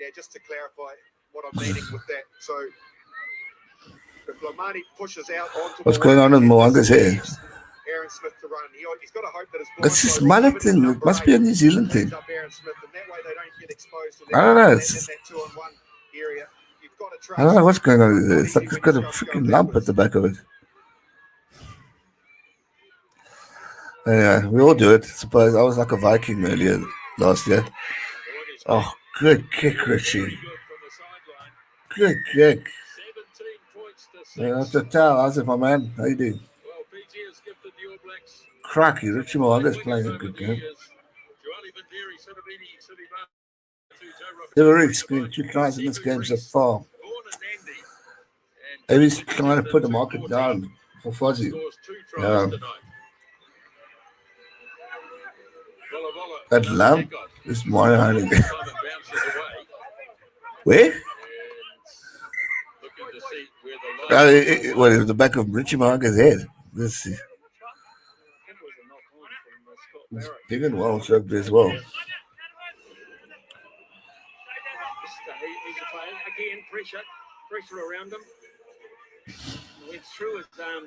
Yeah, just to clarify what I'm meaning with that. So if Lomani pushes out onto what's going on with Mo'unga's hair? Aaron Smith to run. He's got to hope that it's this mullet thing. It must be a New Zealand thing. I don't know. I don't know what's going on there. It's like it's got a freaking lump at the back of it. Anyway, we all do it. I suppose I was like a Viking earlier last year. Oh, good kick, Richie. Good kick. Yeah, that's a towel. How's it, my man? How you doing? Cracky. Richie Mo'unga's playing a good game. Severies getting 2 tries in this game so far. Maybe he's trying to put the market down for Fuzzy. Yeah. That lamp is more honey. Where? What is the back of Richie Mo'unga's head? Let's see. It's big and well struck as well. Again, pressure around him.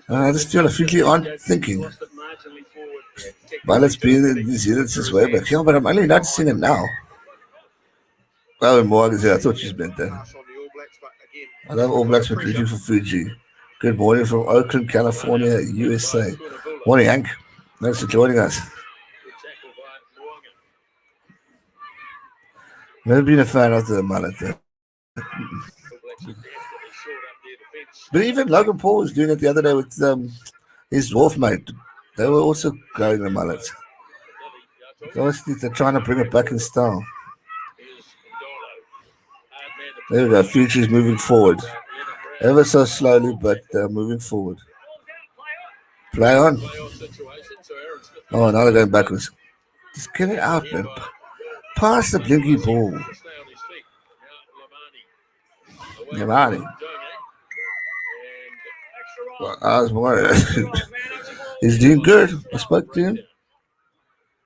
I just feel Fiji aren't thinking. Well, let's be in New Zealand this way, but yeah, but I'm only noticing it now. Oh, and Mo'unga's here. I thought she's meant that. I love All Blacks recruiting for Fiji. Good morning from Oakland, California, USA. Morning, Hank. Thanks for joining us. Never been a fan of the mullet. But even Logan Paul was doing it the other day with his dwarf mate. They were also growing the mullets. So obviously they're trying to bring it back in style. There we go. Future's moving forward. Ever so slowly, but moving forward. Play on. Oh, now they're going backwards. Just get it out, man. Pass the blinky ball. Yamani. Well, I was worried. He's doing good. I spoke to him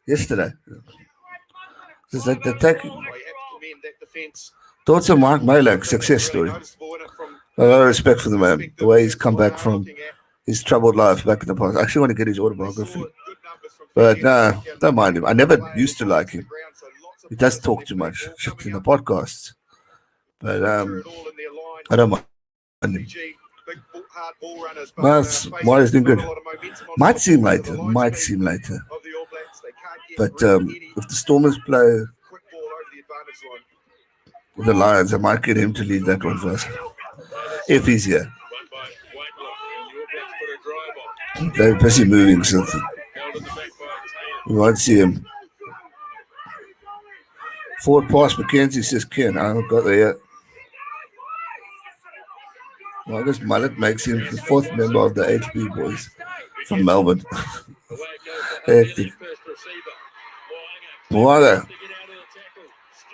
yesterday. Just like the tech. Thoughts on Mark Malek, success story. A lot of respect for the man. The way he's come back from his troubled life back in the past. I actually want to get his autobiography. But nah, don't mind him. I never used to like him. He does talk too much shit in the podcasts. But I don't mind him. Well, Mari's doing good. Might seem later. But if the Stormers play with the Lions, I might get him to lead that one first. If he's here. They're busy moving, so we won't see him. Forward pass, McKenzie says Ken. I haven't got there yet. Well, this mullet makes him the fourth member of the HB boys from Melbourne. Hectic. Moaga.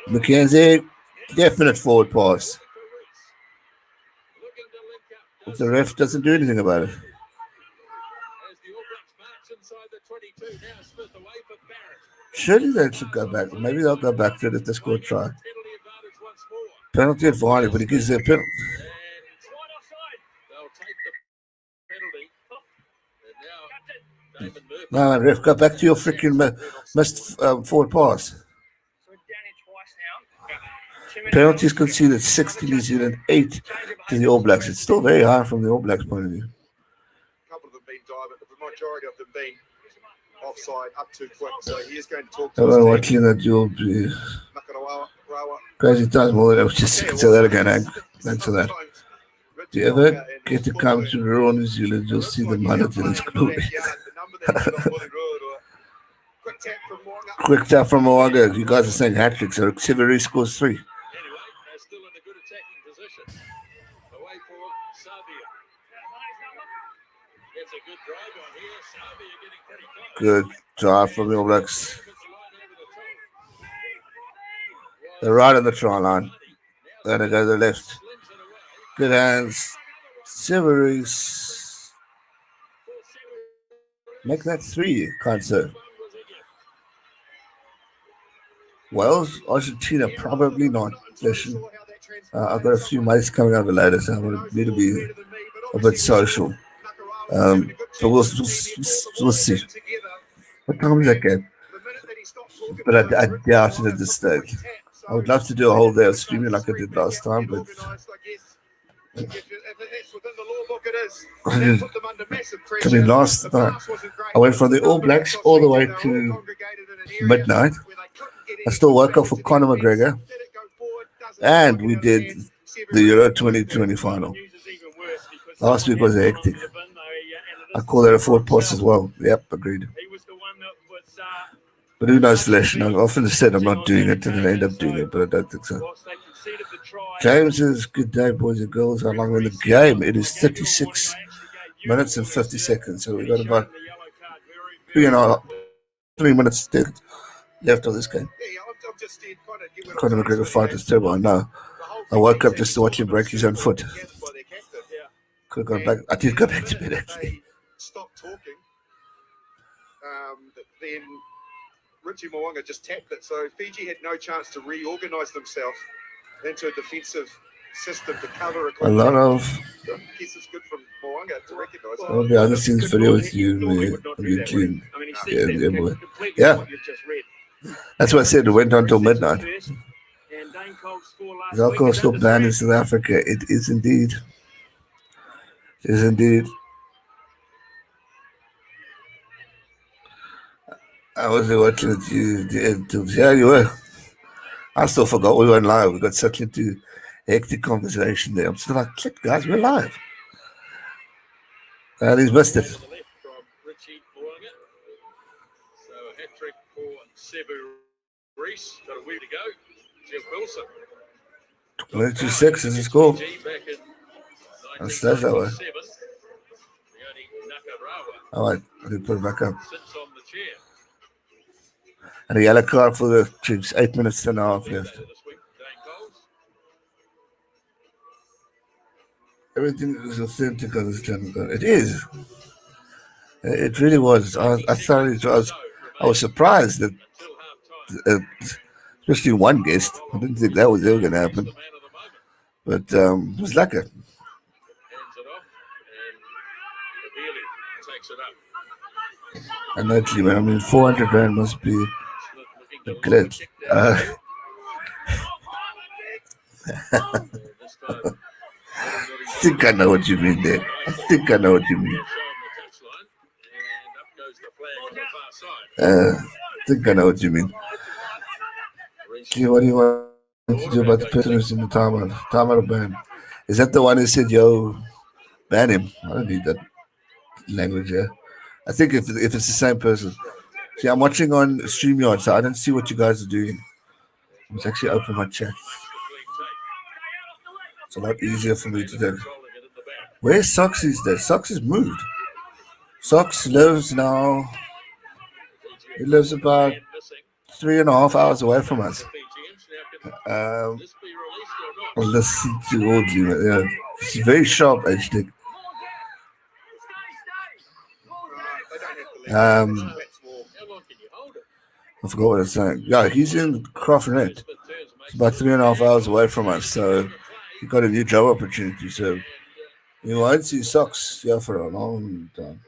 McKenzie, definite forward pass. But the ref doesn't do anything about it. Surely they should go back. Maybe they'll go back to it if they score a try. Penalty at Varney, but he gives their penalty. No, ref, go back to your freaking missed forward pass. Penalties conceded 6 to New Zealand, 8 to the All Blacks. It's still very high from the All Blacks' point of view. A couple of them being diving, but the majority of them being offside, up too quick. So he is going to talk to us. Watching that you'll be crazy times more than I was just sick to that again, Hank. Thanks for that. If you ever get to come to rural New Zealand, you'll see the mullet in its glory. Quick tap from Moaga. You guys are saying hat tricks. So Severy scores 3. Anyway, they're still in a good attacking position. Away for Savia. Gets a good drive on here. Savia getting pretty close. Good drive from the All Blacks. They're right on the try line. Then they go to the left. Good hands. Severy's. Make that 3, conceded. Wales, Argentina, probably not. I've got a few mates coming over later, so I need to be a bit social. But we'll see. What time is that game? But I doubt it at this stage. I would love to do a whole day of streaming like I did last time, but I mean, last night I went from the All Blacks all the way to midnight. I still woke up for Conor McGregor, and we did the Euro 2020 final. Last week was hectic. I call that a forward pass as well. Yep, agreed. But who knows, Flesh? I've often said I'm not doing it, and I end up doing it, but I don't think so. James says, good day, boys and girls. How long in the game? It is 36 minutes and 50 seconds. So we've got about 3 minutes left of this game. Conor McGregor fight is terrible, I know. I woke up just to watch him break his own foot. Could have gone back. I did go back to bed, actually. Stop talking. Then Richie Mo'unga just tapped it. So Fiji had no chance to reorganise themselves into a defensive system to cover a lot of. I guess it's good from Mo'unga to recognise it. I'll be on the scenes video with you, YouTube. Yeah. That's what I said. It went on till midnight. Is alcohol still banned in South Africa? It is indeed. It is indeed. I was watching it. Yeah, you were. I still forgot we weren't live. We got such into hectic conversation there. I'm still like, shit, guys, we're live. And he's missed it. So a hat trick for Sevu Reese. Got a way to go. Jeff Wilson. 22-6 is the score. And stays that way. All right, I did put it back up. And a yellow card for the Chiefs. 8 minutes and a half left. Everything is authentic on this channel. It is. It really was. I was surprised that, especially one guest. I didn't think that was ever going to happen. But it was like backs it up. And actually, man, I mean, 400 Rand must be Smith looking to great. look kick down. This time, I think I know what you mean there. I think I know what you mean. show him the touchline, and up goes the flag on the far side. I think I know what you mean. Gee, what do you want to do about the prisoners in the timeout? Timeout ban. Is that the one who said, yo, ban him? I don't need that language here. I think if it's the same person. See, I'm watching on StreamYard, so I don't see what you guys are doing. Let's actually open my chat. It's a lot easier for me to do. Where's Socks these days? Socks has moved. Socks lives now. He lives about 3.5 hours away from us. Listen to Audley. Yeah. It's very sharp, HD. I forgot what I was saying. Yeah, he's in Crawford. It's about 3.5 hours away from us, so he got a new job opportunity. So you won't see Socks here for a long time.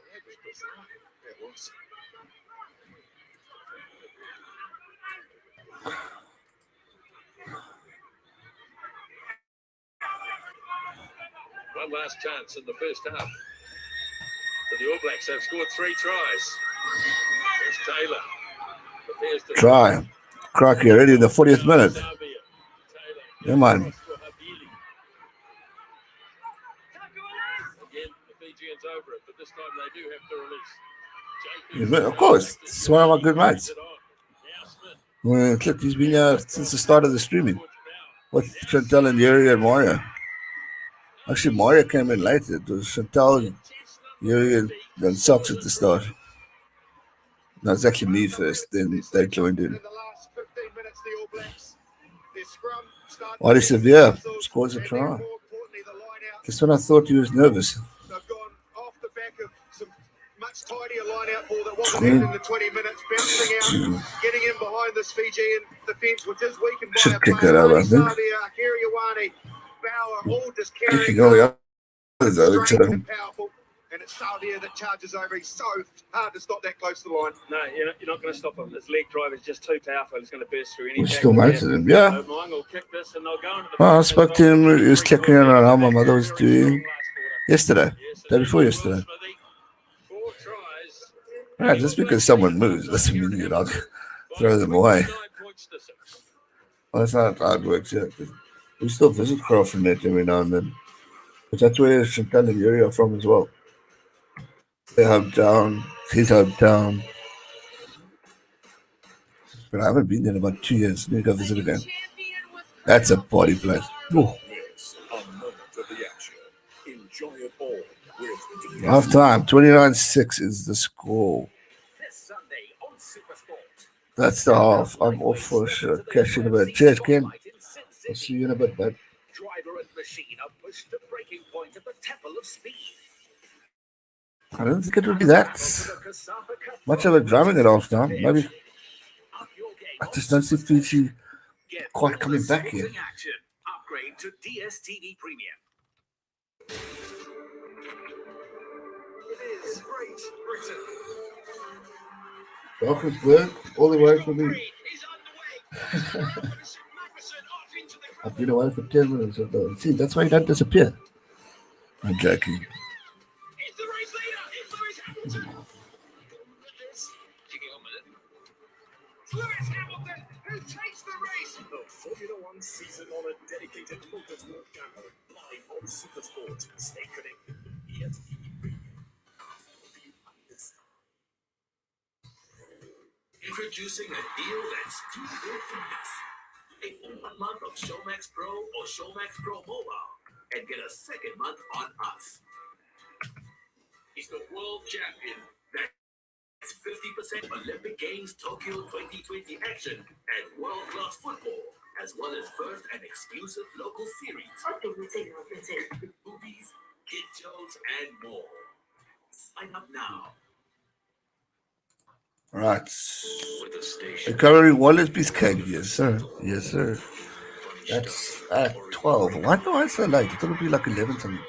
One last chance in the first half. But the All Blacks have scored 3 tries. There's Taylor. Prepares to Try. Crocky already in the 40th minute. Taylor. Yeah, man. Again, the Fijians over it, but this time they do have to release. Of course. It's one of my good mates. Now Smith. Well, look, he's been here since the start of the streaming. With Chantal and Yuri and Mario. Actually, Mario came in later. It was Chantal, Yuri, and then Socks at the start. No, it's actually me first, then they joined in. Why is Severe scores a try? Just when I thought he was nervous. They've gone off the back of some much tidier line-out ball that wasn't in the 20 minutes, bouncing out, getting in behind this Fijian defence, which is weakened by Should a kick player. that out, I think. Kiriawani, Bauer, all just Kicking carrying all the others out. straight and powerful. And it's Salvia that charges over. He's so hard to stop that close to the line. No, you're not going to stop him. His leg drive is just too powerful. It's going to burst through any We still mates with him, yeah. So Moang will kick this and they'll go into the Well, I spoke to him. He was clicking in on how my mother was doing yesterday. Day before yesterday. 4 tries. Right, just because someone moves doesn't mean you not throw them away. 9 points to 6. Well, that's not how it works yet. We still visit Crawford every now and then. But that's where Chantal and Yuri are from as well. Their hometown, his hometown. But I haven't been there in about 2 years. Need to go visit again. That's a party place. Oh. Half time, 29-6 is the score. That's the half. I'm off for sure. Catch you in a bit. Cheers, Ken. I'll see you in a bit, bud. Driver and machine are pushed to breaking point at the temple of speed. I don't think it will be that much of a drumming at half time. Maybe I just don't see Fiji quite coming back here. Upgrade to DSTV Premium. It is Great Britain. Johannesburg, all the way from me. I've been away for 10 minutes. See, that's why you don't disappear. I'm joking. Lewis Hamilton, who takes the race. The Formula One season on a dedicated motorsport channel live on Supersport. Stay connected to DSTV. Introducing a deal that's too good to miss. A full 1 month of Showmax Pro or Showmax Pro Mobile and get a second month on us. He's the world champion. That's 50% Olympic Games Tokyo 2020 action and world-class football, as well as first and exclusive local series. Movies, kid shows, and more. Sign up now. Right. With the station. Covering Wallace Biscayne. Yes, sir. Yes, sir. That's at 12. Why do I so late? I thought it would be like 11 something.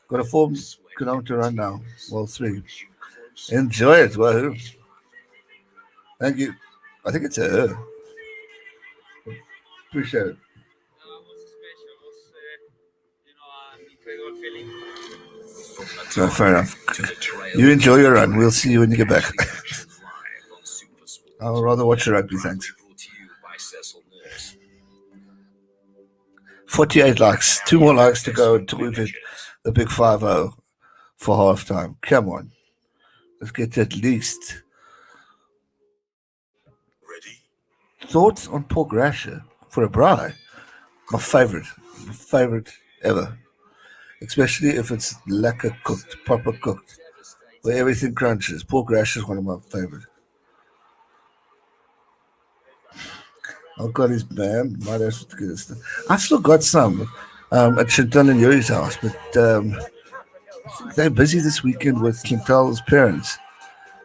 Got a 4 kilometer run now. Well, 3. Enjoy it. Wahoo. Thank you. I think it's a her. Appreciate it. So fair enough. You enjoy your run. We'll see you when you get back. I'll rather watch rugby, thanks. 48 likes. 2 more likes to go until we've hit the big 5-0 for halftime. Come on. Let's get to at least. Thoughts on pork rasher for a braai? My favorite ever. Especially if it's lekker cooked, proper cooked, where everything crunches. Pork rasher is one of my favorite. I've got his band. Might have to get this. I've still got some at Chantal and Yuri's house, but I think they're busy this weekend with Chantal's parents.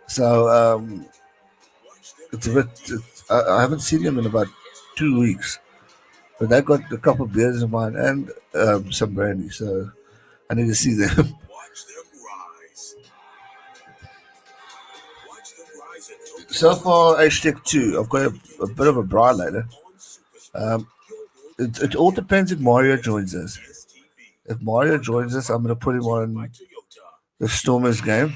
So it's a bit. I haven't seen them in about 2 weeks, but they've got a couple of beers of mine and some brandy. So I need to see them. So far, hashtag 2. I've got a bit of a bra later. It all depends if Mario joins us. If Mario joins us, I'm going to put him on the Stormers game.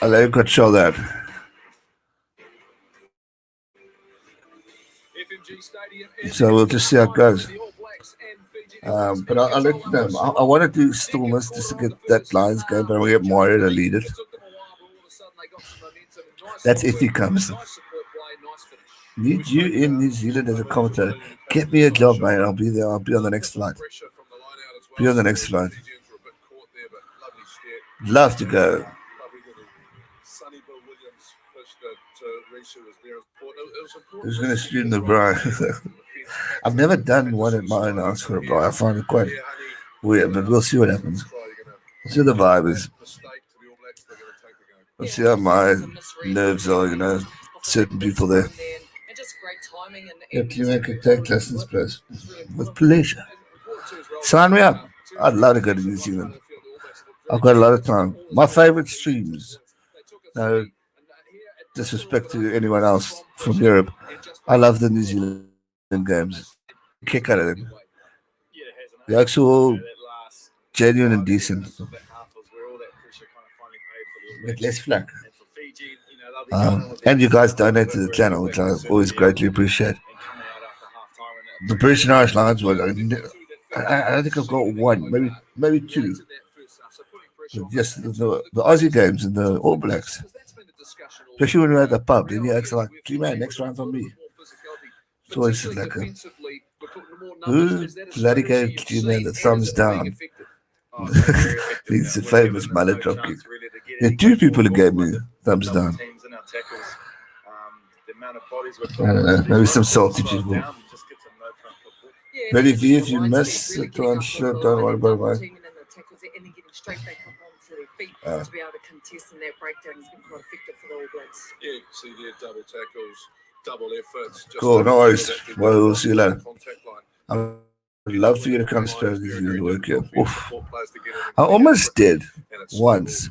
I'll let him control that. So we'll just see how it goes. But I'll let you know. I want to do Stormers just to get that Lions game, but I'm going to get Mario to lead it. That's if he comes. Need you in New Zealand as a commentator. Get me a job, mate. I'll be there. I'll be on the next flight. Love to go. Who's going to stream the bra? I've never done one at my own house for a bra. I find it quite weird, but we'll see what happens. We'll see what the vibe is. We'll see how my nerves are, certain people there. If you could take lessons, please. With pleasure. Sign me up. I'd love to go to New Zealand. I've got a lot of time. My favorite streams. No disrespect to anyone else from Europe. I love the New Zealand games. Kick out of them. They're actual genuine and decent. Get less flack. And you guys donate to the channel, which I always greatly appreciate. The British and Irish Lions one, I don't think I've got one, maybe 2. But just the Aussie games and the All Blacks. Especially when we're at the pub, then you ask like, G-Man, next round's on me. It's always like who bloody gave G-Man the thumbs down? He's a famous mallet drop kick. There are 2 people who gave me thumbs down. I don't know, maybe some salty people. Ready V, if you miss it, don't worry about it. To be able to contest in that breakdown has been quite effective for the All Blacks. Yeah, see there, double tackles, double efforts. Cool, no worries. Well, we'll see you later. I would love for you to come to New Zealand work here. Oof. I almost did once.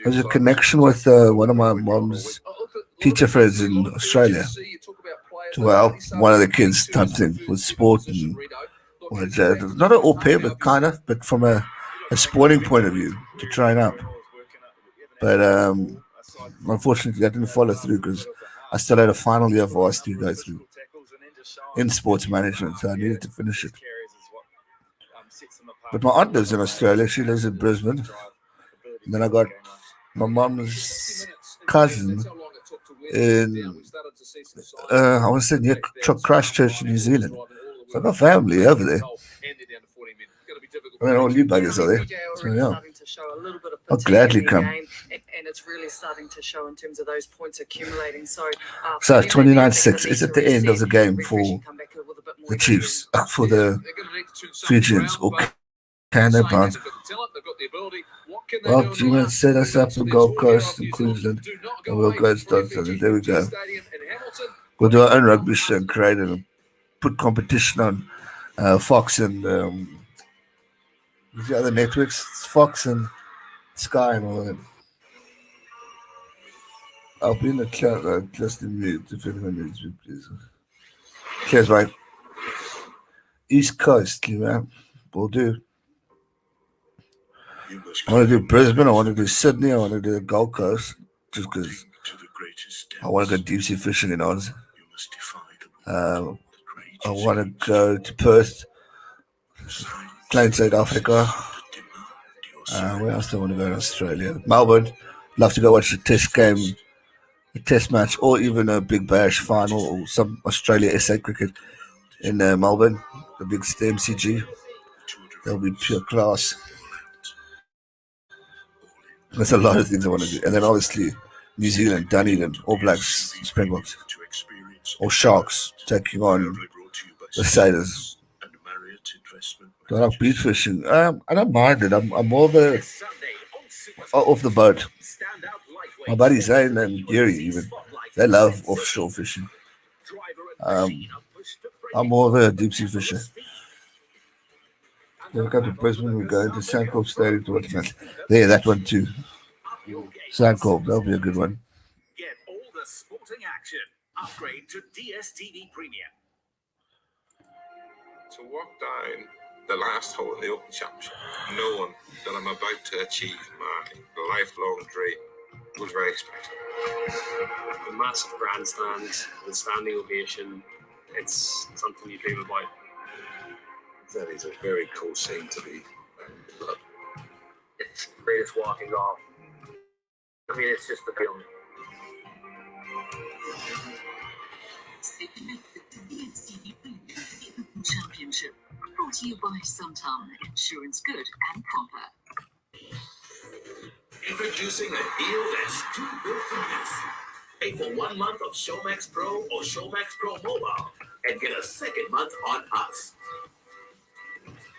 There's a connection with one of my mom's teacher friends in Australia to help one of the kids type thing with sport and not an au pair, but kind of, but from a sporting point of view to train up. But unfortunately, I didn't follow through because I still had a final year of varsity to go through in sports management, so I needed to finish it. But my aunt lives in Australia. She lives in Brisbane. And then I got my mom's cousin in, I want to say near Christchurch, New Zealand. So I got family over there. I mean, all you buggers are there. So, yeah. I'll gladly come. And it's really starting to show in terms of those points accumulating. So 29-6 is at the end of the game for the Chiefs, for the Fijians, or can they bounce? Well, G-Man set us up in Gold Coast and Queensland, and we'll go and start. There we go. We'll do our own rugby show and create it and put competition on Fox and the other networks. It's Fox and Sky and all that. I'll be in the chat, just in mute if anyone needs me, please. Cheers, mate. East Coast, you know, will do. I want to do Brisbane, I want to do Sydney, I want to do the Gold Coast, just because I want to go deep sea fishing in Oz. I want to go to Perth, Plain South Africa. Where else do I want to go in Australia? Melbourne. Love to go watch the test game, a test match, or even a Big Bash final or some Australia SA cricket in Melbourne, the big MCG. That'll be pure class. There's a lot of things I want to do. And then obviously New Zealand, Dunedin, All Blacks, Springboks, or Sharks taking on the Sailors. Do I like beach fishing? I don't mind it. I'm more off the boat. My buddy Zane and Gary even, they love offshore fishing. I'm more of a deep sea fisher. Then we go to Brisbane, we go into Sandcorp Stadium to watch the match. There, that one too. Sandcorp, that'll be a good one. Get all the sporting action. Upgrade to DSTV Premium. To walk down the last hole in the Open Championship, knowing that I'm about to achieve my lifelong dream, was very special. The massive grandstand, the standing ovation, it's something you dream about. That is a very cool scene to be. It's the greatest walking golf. I mean, it's just the feeling. Stay connected to the DSTV Premium Championship, brought to you by Suntown Insurance, good and proper. Introducing a deal that's too good to miss. Pay for 1 month of Showmax Pro or Showmax Pro Mobile and get a second month on us.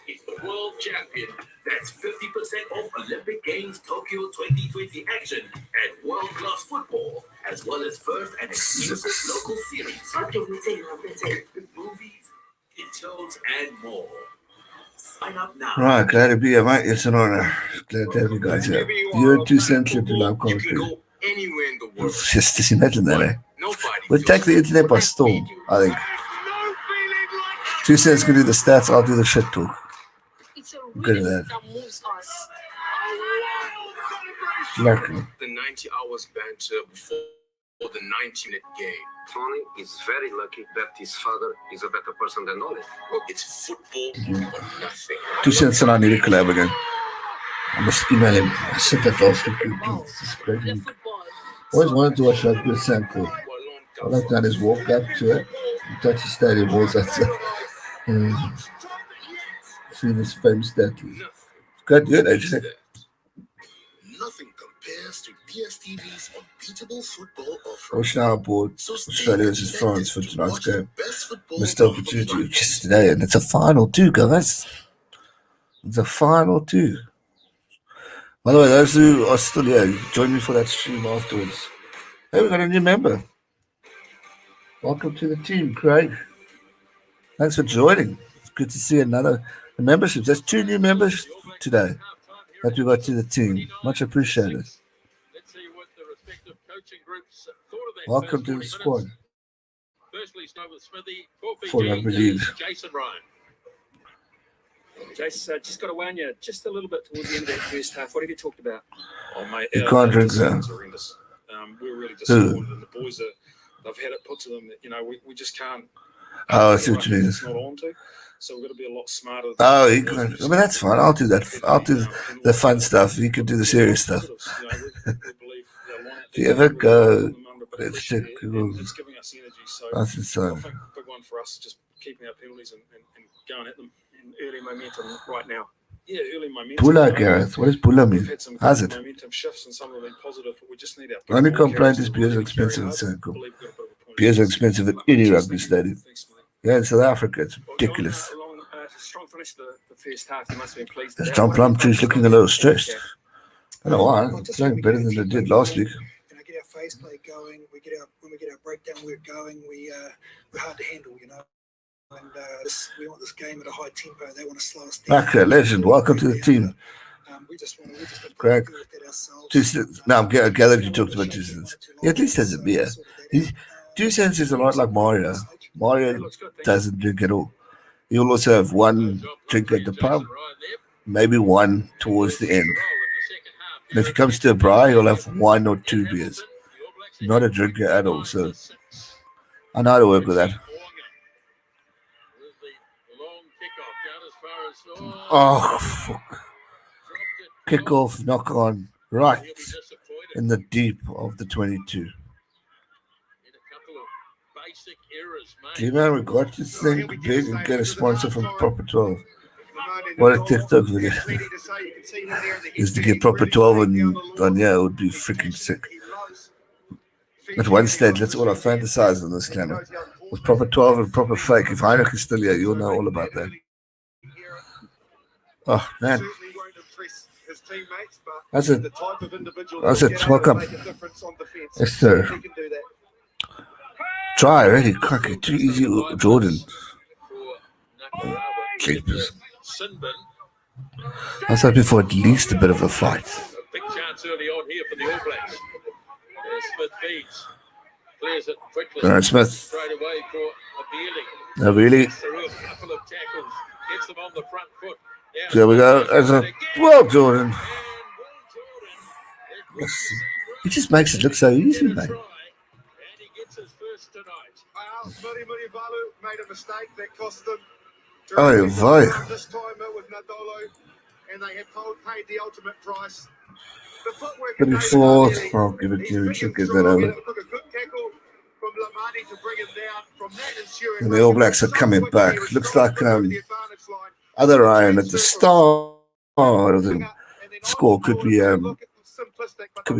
He's the world champion. That's 50% off Olympic Games Tokyo 2020 action and world-class football, as well as first and exclusive local series, movies, shows, and more. Sign up now. Right, glad to be here, mate. It's an honor. Glad to have you guys here. You're 2 cents to live commentary. Anywhere in the world. It's just imagine that, eh? We'll take the internet by storm, I think. 2 cents can do the stats, I'll do the shit talk. Good at that. Luckily. The 90 hours banter before the 90-minute game. Tony is very lucky that his father is a better person than Ollie. Look, it's football or nothing. 2 cents and I need to collab again. I must email him. I sent that last week. This is great. Always wanted to watch rugby at Sandcorp. All I've done is walk up to it and touch the stadium walls. That's seen his famous statues. It's quite good, actually. Nothing compares to DSTV's unbeatable football offer. I wish now I bought Australia versus France for tonight's game. Missed opportunity, which is today, and it's a final too, guys. It's a final too. By the way, those who are still here, join me for that stream afterwards. Hey, we got a new member. Welcome to the team, Craig. Thanks for joining. It's good to see another membership. There's 2 new members today that we got to the team. Much appreciated. Let's see what the respective coaching groups thought of that. Welcome to the squad. Firstly, start with Smithy for For rugby league. Jason Ryan. Jason, just got to warn you just a little bit towards the end of that first half. What have you talked about? Oh, mate, You can't drink that. horrendous. We're really disappointed, and the boys they've had it put to them that we just can't. Oh, I see what you mean. It's not on to, so we've got to be a lot smarter. Oh, you can. I mean, that's fine. I'll do that. I'll do the fun stuff. You can do the serious stuff. If you ever go, let's check Google. It's giving us energy, so That's I insane. think a big one for us is just keeping our penalties and going at them in early momentum right now. Yeah, early momentum. Bulla, Gareth. What does Bulla We've mean? had some How's good it? momentum shifts and some of them been positive, but we just need our The only ball complaint carriers is to beers are really expensive in carry hard. Sandcorp. I believe we've got a bit of a point. Beers are expensive at any rugby stadium. Thanks, mate. Yeah, in South Africa, it's ridiculous. Strong finish the first half. You must have been pleased. There's John Plumtree's looking a little stressed. I don't know why. It's playing better than they did last week. Get our phase play going. When we get our breakdown work going, we're hard to handle, And we want this game at a high tempo. They want to slow us down. Backer, legend. Welcome to the team. We just want to Greg. look at ourselves. 2 cents. No, I'm gathered you talked about 2 cents. He at least has a beer. 2 cents is a lot like Mario. Mario doesn't drink at all. He'll also have one drink at the pub, maybe one towards the end. And if he comes to a bar, he'll have 1 or 2 beers. Not a drinker at all. So I know how to work with that. Oh, fuck. Kickoff, knock on, right in the deep of the 22. Gino, we got to think big and get a sponsor from Proper 12. What a TikTok video is to get Proper 12 on yeah, it would be freaking sick. At one stage, that's all I fantasize on this channel. With Proper 12 and Proper Fake. If Heinrich is still here, you'll know all about that. Oh, man. That's it. Welcome. Yes, sir. Try already. Cracky. Too easy, Jordan. Keepers. I was hoping for at least a bit of a fight. Big chance early on here for the All Blacks. Smith feeds. Clears it quickly. All right, Smith. Straight away for a Beerling. No, really? Gets through a couple of tackles. Gets them on the front foot. There we go. Well, Jordan. He just makes it look so easy, mate. And he gets his first tonight. Mary Valu made a mistake that cost them. Oh, boy. This time with Nadolo, and they have paid the ultimate price. The footwork 34th. I'll give it to you. Should get that over. took a good tackle from Lamani to bring him down. From that ensuing, And the All Blacks are coming back. Looks like other iron at the start of the score could be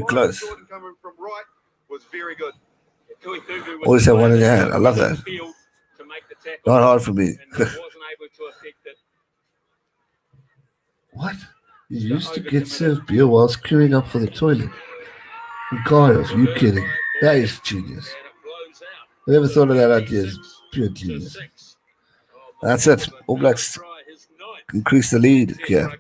close. Jordan coming from right was very good. Always have one in your hand. I love that. Not hard for me. What? You used to get served beer whilst queuing up for the toilet. Gareth, you kidding? That is genius. Whoever thought of that idea is pure genius. That's it. All Blacks increase the lead here.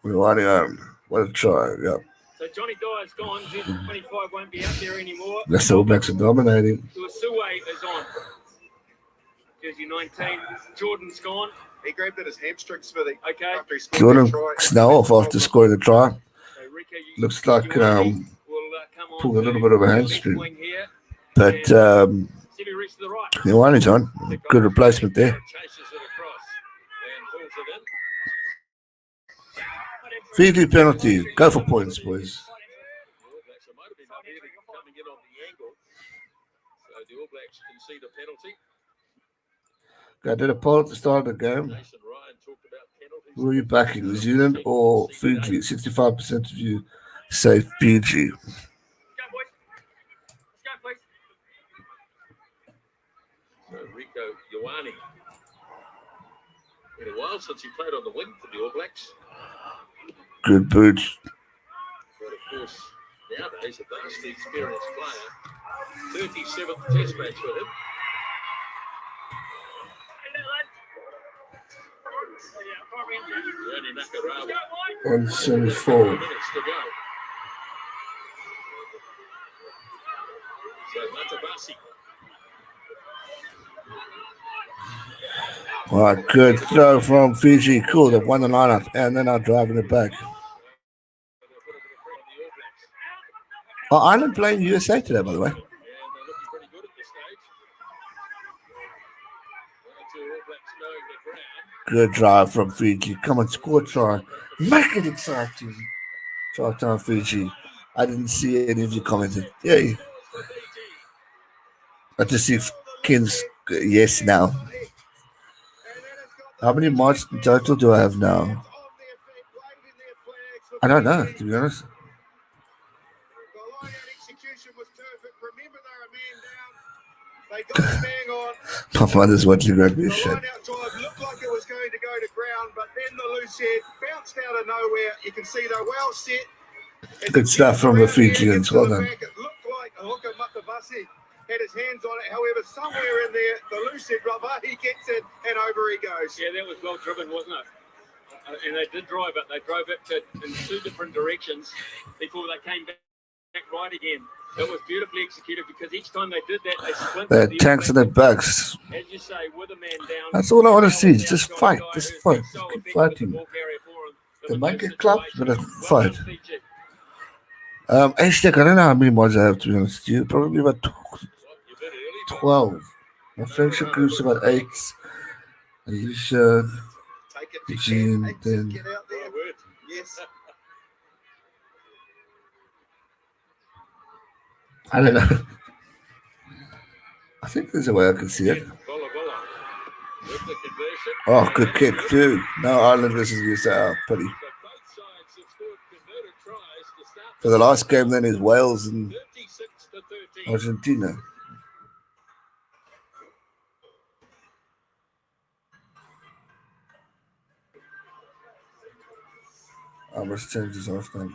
We're running on. What a try, yeah. So Johnny Dyer's gone. 25 won't be out there anymore. That's the All Blacks are dominating. Suway is on. Jersey 19. Jordan's gone. He grabbed at his hamstring, Smithy. Okay. After he scored Jordan that try. snow off after scoring the try. So Rico, Looks like will come pulled a on little bit of a to hamstring. wing here. But Silly reached to the right. the one is on. Good replacement there. Chases it across and pulls it in. Fiji penalty. Go for points, boys. The All Blacks might have been coming in on the angle. So the All Blacks concede a penalty. I did a poll at the start of the game. Jason Ryan talked about penalties. Who are you backing, New Zealand or Fiji? 65% of you say Fiji. Let's go, boys. Let's go, please. So Rico Ioane. In a while since he played on the wing for the All Blacks. Good boots. But of course, nowadays a vastly experienced player. 37th test match for him. Ernie Nakarawa. 174. Minutes to go. So Matabasi. All right, good throw from Fiji. Cool, they've won the lineup, and they're now driving it back. Oh, Ireland playing USA today, by the way. And they're looking pretty good at this stage. One or two All Blacks knowing the ground. Good drive from Fiji. Come on, score a try. Make it exciting. Try time, Fiji. I didn't see any of you commented. Yay. I just see Ken's yes now. How many mods in total do I have now? I don't know, to be honest. The line-out execution was perfect. Remember, they were man down. They got the bang on. My mother's watching rugby The shit. line-out drive looked like it was going to go to ground, but then the loose head bounced out of nowhere. You can see they're well set. Good stuff from the Fijians. Well done. It looked like Ahuka Matabasi had his hands on it. However, somewhere in there, the loose head rubber, he gets it, and over he goes. Yeah, that was well driven, wasn't it? And they did drive it. They drove it in two different directions before they came back right again. It was beautifully executed because each time they did that, they splintered Their the tanks and their backs. As you say, with a man down. That's all I want to see. Now Just the fight. guy Just who's fight. been Just so keep effective with the fighting. ball carrier for him They in might those get clubbed, but situations. a fight. Well done, Fiji. Hashtag, I don't know how many mods I have, to be honest with you. Probably about You're a bit early, but 12. My friendship group's about 8. Alicia, Take it if you Eugene, can. then Get out there. my word. Yes. I don't know. I think there's a way I can see it. Bola Bola. With the conversion. Oh, good kick too. No, Ireland versus USA. Oh, pretty. So both sides have scored converted tries to start So the last game then is Wales and 36 to 13. Argentina. I must change this off now.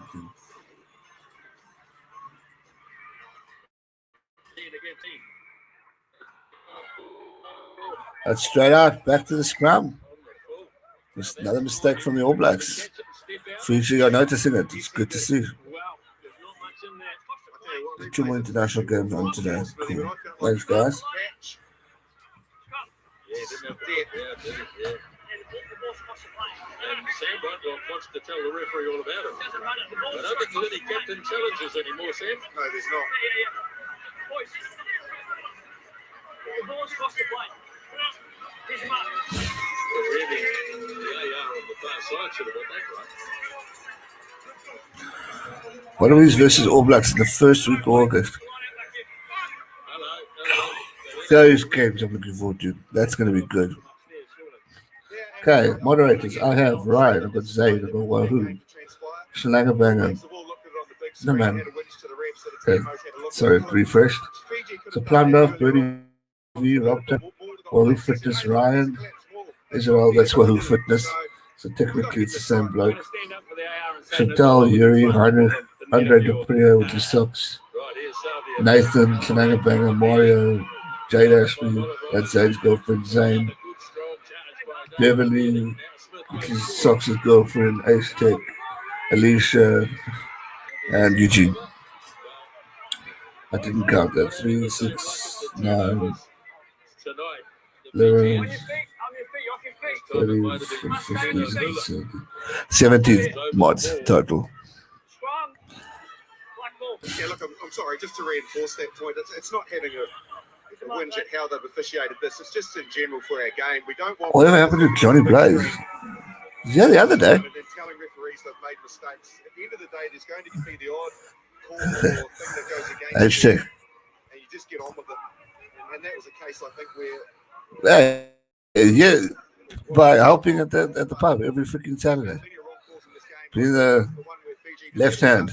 That's straight out. Back to the scrum. Just another mistake from the All Blacks. Fiji are noticing it. It's good to see. Two more international games on today. Cool. Thanks, guys. Yeah, didn't have yeah. And Sam wants to tell the referee all about it. I don't think there's any captain challenges anymore, Sam. No, there's not. Really, the AR on the far side should have got that right. Wallabies versus All Blacks in the first week of August. Hello. Those games I'm looking forward to. That's going to be good. Okay, moderators. I have Ryan, I've got Zayd, I've got Wahoo, Steinlager Banger. No man. Okay, sorry, refreshed. So plumbed off, Birdie V, Robton, Wahoo Fitness, Ryan, Israel, that's Wahoo Fitness. So technically it's the same bloke. Chantal, Yuri, Andre Dupria with the socks. Nathan, Steinlager Banger, Mario, Jade Ashby, that's Zayd's girlfriend, Zane. Beverly, which is Sox's girlfriend, Ace Tech, Alicia, and Eugene. I didn't count that. 3, 6, 9, 11, 13, 14, 15, 17 mods total. Yeah, look, I'm sorry, just to reinforce that point, it's not having a whinge at how they've officiated this. It's just in general for our game. We don't want. Whatever happened to Johnny Blaze? Yeah, the other day. And then telling referees they've made mistakes. At the end of the day, there's going to be the odd call or thing that goes against you, and you just get on with it. And that was a case, I think, where Yeah, by helping at the pub every freaking Saturday. Being the left hand.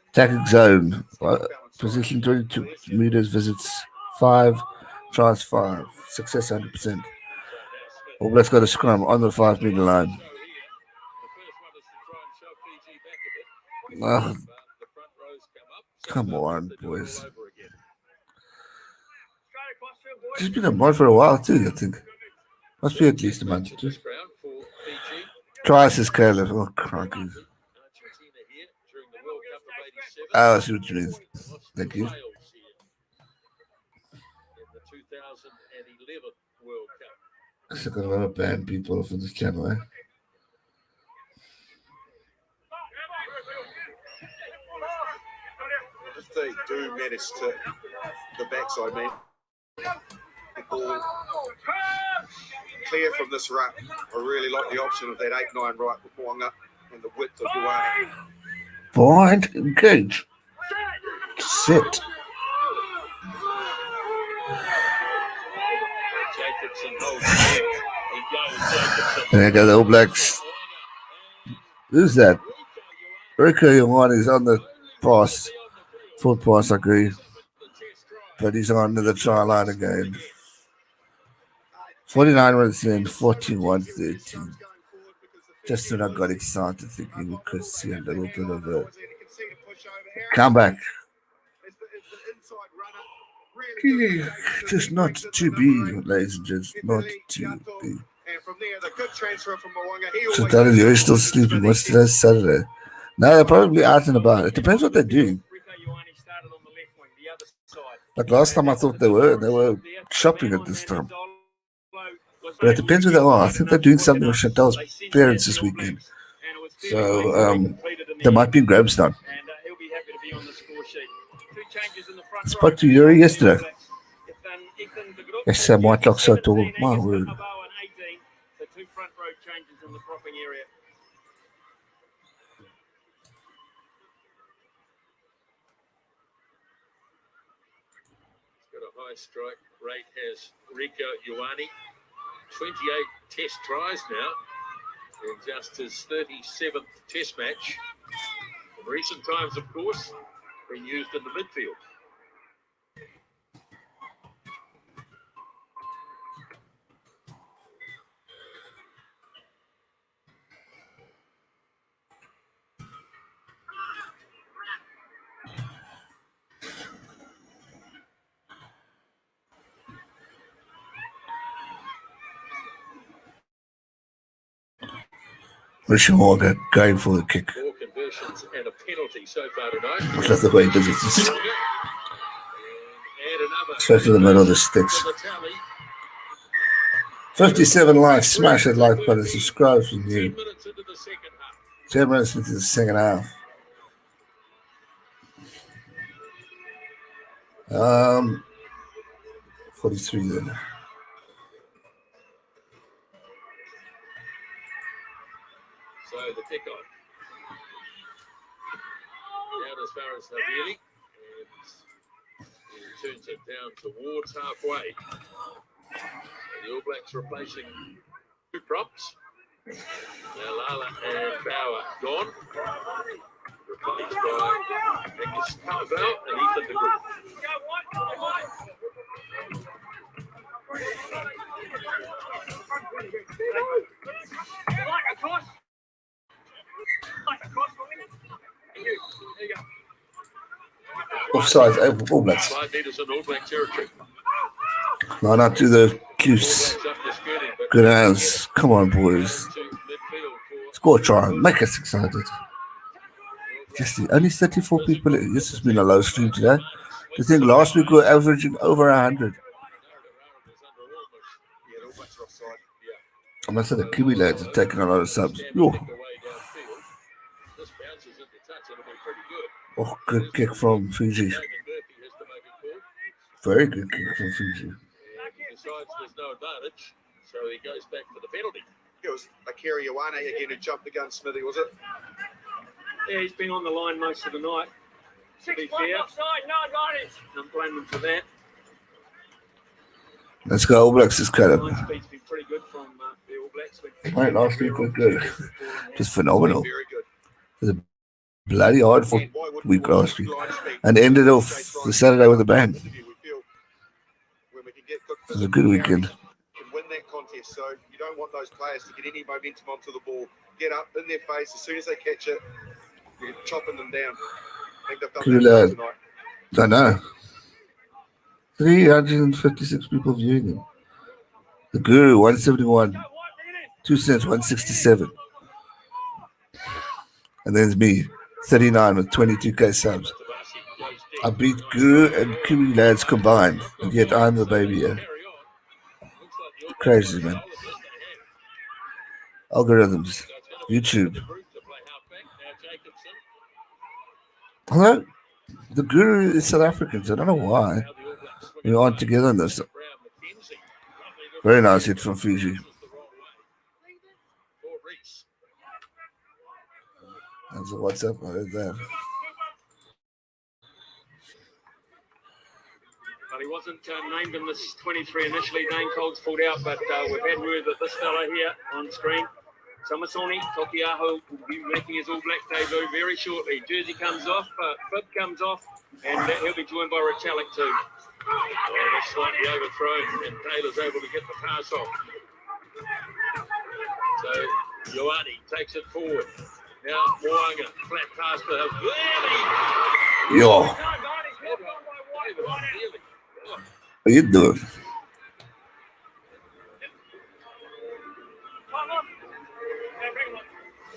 Attacking zone. Position 22 meters, visits 5, tries 5. Success 100%. All Blacks got a scrum on the 5 meter line. Oh, come on, boys. She's been a mod for a while too, I think. Must be at least a month or two. Try says Caleb. Oh, crikey. I see what you mean. Thank you. I still got a lot of banned people for this channel, eh? if they do manage to the backside, man, the ball clear from this ruck. I really like the option of that 8-9 right with Wonga and the width of Buana. Point, engage. Sit. There go the All Blacks. Who's that? Rico Yawani is on the pass. Full pass, I agree. But he's on the try line again. 49 runs in, 41-13. Just when I got excited thinking we could see a little bit of a comeback. an inside runner. Really Yeah, good just not to be, ladies and gents, not to be. And from there, the good transfer from Mo'unga. He So always Darren, you're still sleeping. What's today? Saturday. No, they're probably out and about. It depends what they're doing. Rico Ioane started on the left wing, the other side. Like last time I thought they were shopping at this time. But it depends where they are. I think they're doing something with Chantal's parents this weekend. So they might be in Grahamstown. And he'll be happy to be on the score sheet. Two changes in the front I spoke to Yuri yesterday. row. They said Whitelock's so tall. My word. So two front row changes in the propping area. Got a high strike rate has Rico Ioane. 28 test tries now in just his 37th test match. In recent times, of course, been used in the midfield. Richard Morgan going for the kick. 4 conversions and a penalty so far tonight. I love the way he does it. Just And another straight to the middle of the sticks. for the tally. 57 likes. Smash that like button. Subscribe if you're 10 new. minutes into the second half. 10 minutes into the second half. 43 then. So the kickoff. Down as far as Havili. And he turns it down towards halfway. And the All Blacks replacing 2 props. Now Lala and Bauer gone. Replaced by Angus Calvell and Ethan de Groot. Offside. All Blacks. 5 metres in All Black territory. Line up to the Cuse. Up the skirting, but Good hands. Come on, boys. to midfield for Score a try. Make us excited. Just only 34 people. This has been a low stream today. I think last week we were averaging over 100. Yeah, All Blacks are offside. I must say the Kiwi lads are taking a lot of subs. Yo. This bounces into touch. It'll be pretty good. Oh, good kick from Fiji. David Murphy has to make a call. Very good kick from Fiji. And he decides there's no advantage, so he goes back for the penalty. It was Enquiries again who jumped the gun, Smithy, was it? Yeah, he's been on the line most of the night. To be fair, don't blame him for that. Let's go, All Blacks. This Line kind speed's been pretty good from the All Blacks. Mate, last week was good. Just phenomenal. Very good. It was a bloody hard fought Why wouldn't week we last week. line speed? And ended off the Saturday with a bang. We feel when we can get good It was a good weekend. can win that contest. So you don't want those players to get any momentum onto the ball. Get up in their face as soon as they catch it. You're chopping them down. I think they've done Cool, that lad. tonight. I know. 356 people viewing him. The Guru, 171. 2 cents, 167. And then there's me, 39 with 22k subs. I beat Guru and Kiwi lads combined, and yet I'm the baby here. Crazy, man. Algorithms. YouTube. Hello? The Guru is South African, so I don't know why we aren't together on this. Very nice hit from Fiji. That's a WhatsApp. I heard that. Well, he wasn't named in this 23 initially. Dane Cole's pulled out, but we've had word that this fella here on screen, Samasoni Tokiaho, will be making his All Blacks debut very shortly. Jersey comes off, bib comes off, and he'll be joined by Retallick too. That's slightly overthrown, and Taylor's able to get the pass off. So Ioane takes it forward. Now Mo'unga, flat pass to Havili. Yo. David, really. Oh, What are you doing?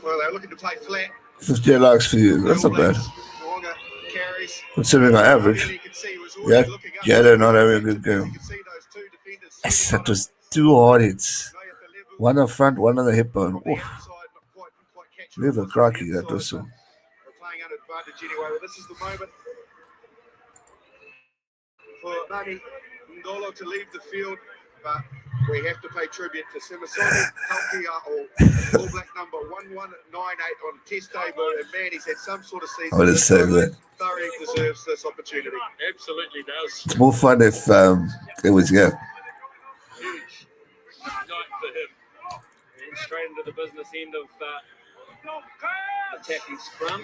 Well, they're looking to play flat. 50 likes for you. That's not bad. Tonga carries. Considering our average. You can see he was Yeah, already looking up. yeah, they're not having a good You game. can see those two defenders Yes, that was 2 hard hits. May at the level One on front, one on the hip bone. from the Oof. outside, not quite catching Leave it a from the cracky that inside, was so. but they're playing under advantage anyway. Well, this is the moment for Nani Ngolo to leave the field, but we have to pay tribute to Simasoni Kaukia, or All Black number 1198 on Test day, and man, he's had some sort of season. I would have said that. Thoroughly deserves this opportunity. absolutely does. It's more fun if it was, yeah. Huge night for him. And straight into the business end of attacking scrum.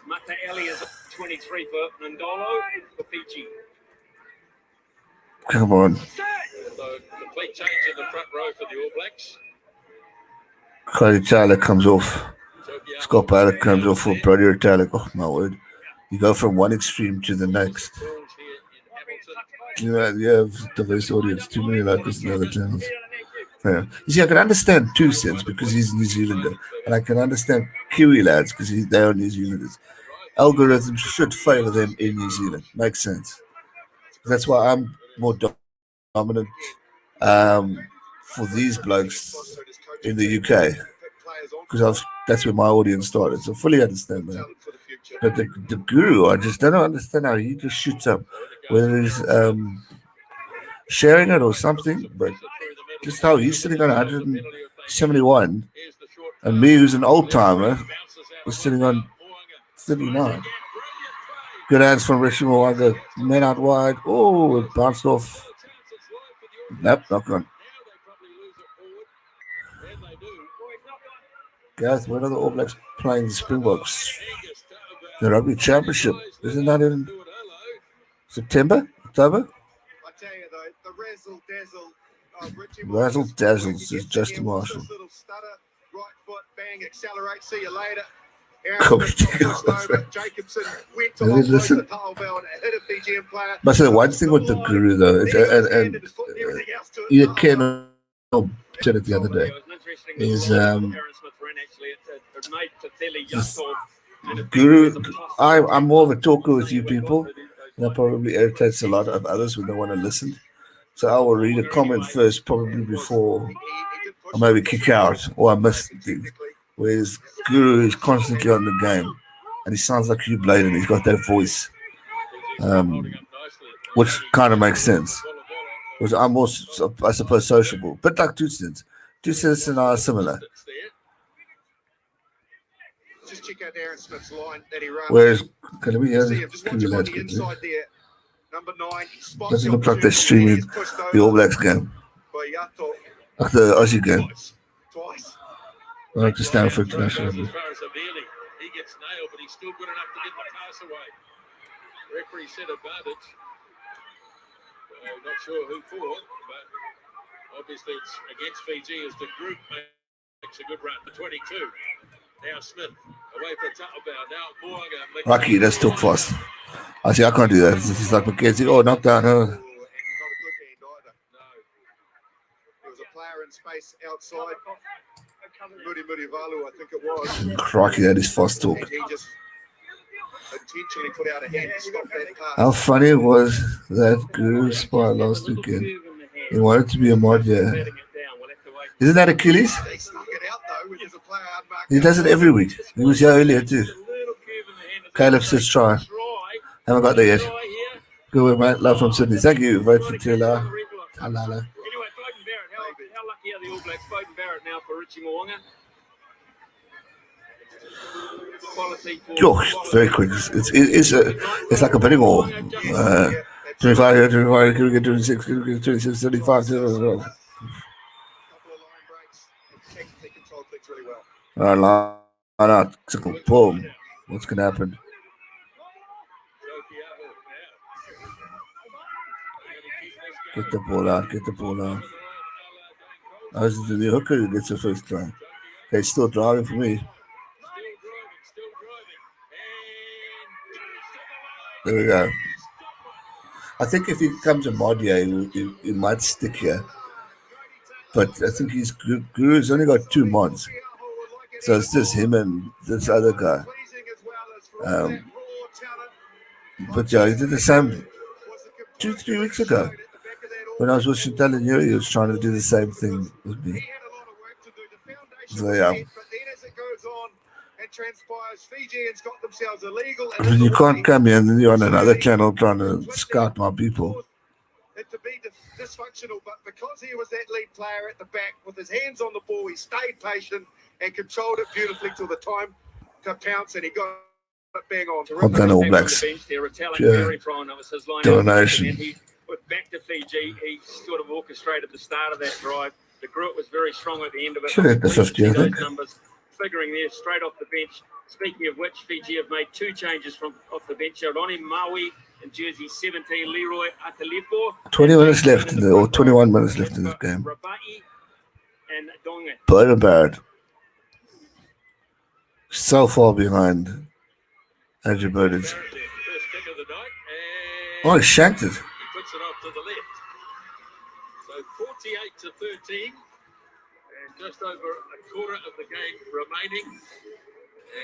Mata Ali is 23 for Ndolo for Fiji. Come on. So complete change in the front row for the All Blacks. Cody Tyler comes off. Scott Paddock comes off for Brody Tyler. Oh, my word. You go from one extreme to the next. You know, you have diverse audience. Too many locals in the other channels. Yeah. You see, I can understand 2 cents because he's a New Zealander. And I can understand Kiwi lads because they are New Zealanders. Algorithms should favour them in New Zealand. Makes sense. That's why I'm more dominant for these blokes in the UK. Because that's where my audience started. So fully understand that. But the guru, I just don't understand how he just shoots up. Whether he's sharing it or something, but just how he's sitting on 171 and me, who's an old timer, was sitting on 39. Good hands from Rishi Mwanga. Men out wide. Oh, it bounced off. Nope, not gone. Gareth, when are the All Blacks playing the Springboks? The Rugby Championship. Isn't that in September? October? I tell you though, the razzle dazzle of Richie Razzle Morgan's dazzle, work says against Justin him. Marshall. This little stutter, right foot, bang, accelerate, see you later. Come Aaron Smith got pushed over. Jacobson went to I mean, offload listen. the tail bell and hit a Fijian player. But so one thing with the guru though, and either Ken or said it the other day, is guru. I'm more of a talker with you people. That probably irritates a lot of others when they want to listen. So I will read a comment first, probably before I maybe kick out or I miss things. Whereas Guru is constantly on the game, and he sounds like Hugh Bladen. He's got that voice, which kind of makes sense. Because I'm more, I suppose, sociable, but like 2 cents. 2 cents and I are similar. Just check out Aaron Smith's line that he runs. Whereas, can we See him, just watch him on the inside there. Number 9, he spots doesn't the look like they're opportunity, streaming he's pushed the All over Blacks game, by Yato like the Aussie game. twice. I like to stand for international. As far as Avili, he gets nailed, but he's still good enough to get the pass away. Referee said advantage. Not sure who for, but obviously it's against Fiji as the group makes a good run for 22. Now Smith away for Taubau. Now Moanga. Rocky, that's too fast. I see, I can't do that. It's like McKenzie. Oh, knockdown. And not a good hand either. No. There was a player in space outside. Muri Valu, I think it was. Crikey, that is fast talk. And he just intentionally put out a hand to stop that pass. How funny was that Guru spot last weekend? He wanted to be a mod, yeah. Isn't that Achilles? They snuck it out though, which is a player unmarked. He does it every week. He was here earlier too. Caleb says try. Haven't got there yet. Good work, mate. Love from Sydney. Thank you. Vote for Tila. Talala. Anyway, Beauden Barrett, how lucky are the All Blacks? Beauden Barrett now for Richie Mo'unga. Quality for Gosh, very quick. It's like a betting all. 25 here, 25, can we get 26, can we get 26, 35, couple of line breaks. Technically controlled things really well. Line out. Boom. What's going to happen? Get the ball out, get the ball out. This is the new hooker who gets the first try. Okay, still driving for me. There we go. I think if he comes a mod here, he might stick here. But I think he's Guru's only got 2 mods. So it's just him and this other guy. But yeah, he did the same 2-3 weeks ago. When I was watching Dane, he was trying to do the same thing with me. So yeah. I mean, you can't come here and then you're on another channel trying to scout my people. To be dysfunctional, but because he was that lead player at the back with his hands on the ball, he stayed patient and controlled it beautifully till the time to pounce, and he got it bang on. I've done All Blacks. Pure domination. And he went back to Fiji. He sort of orchestrated the start of that drive. The group was very strong at the end of it. Should hit the 50, I think. Numbers figuring there straight off the bench. Speaking of which, Fiji have made 2 changes from off the bench. Ronnie Maui in jersey 17, Leroy Atalepo. 20 minutes left, or 21 minutes left in this game. Rabai and Tonga. Bernard. So far behind Andrew Burdage. Oh, he shanked it. He puts it off to the left. So 48-13. And just over a quarter of the game remaining.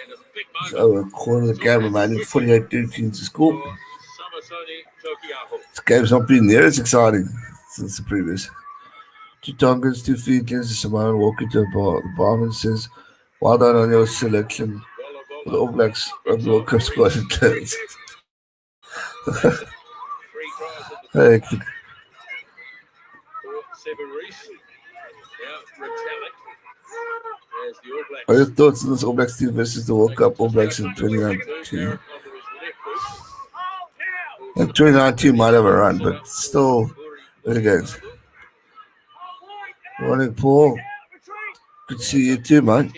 And a big moment. So a quarter of the game remaining, 48-13 to score. This game's not been near as exciting since the previous. 2 Tongans, 2 Fijians, Samoan walking to the barman says, well done on your selection for the All Blacks of the World Cup squad and players. Hey, what are your thoughts on this All Blacks team versus the World Cup All Blacks in 2019? And 2019 might have a run, but still, early games. Morning, Paul. Good to see you too, man.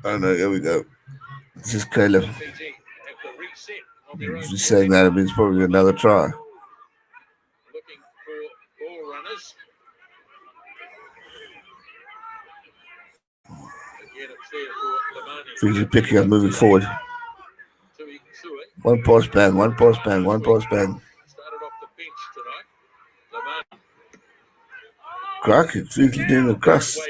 Oh no, here we go. This is Caleb. If he's saying that, it means probably another try. Looking for ball runners. Again, it's there for Lamani. Fiji picking up, moving forward. One pass bang, one pass bang, one pass bang. Started off the bench tonight. Lamani. Crikey, Fiji doing a cross. No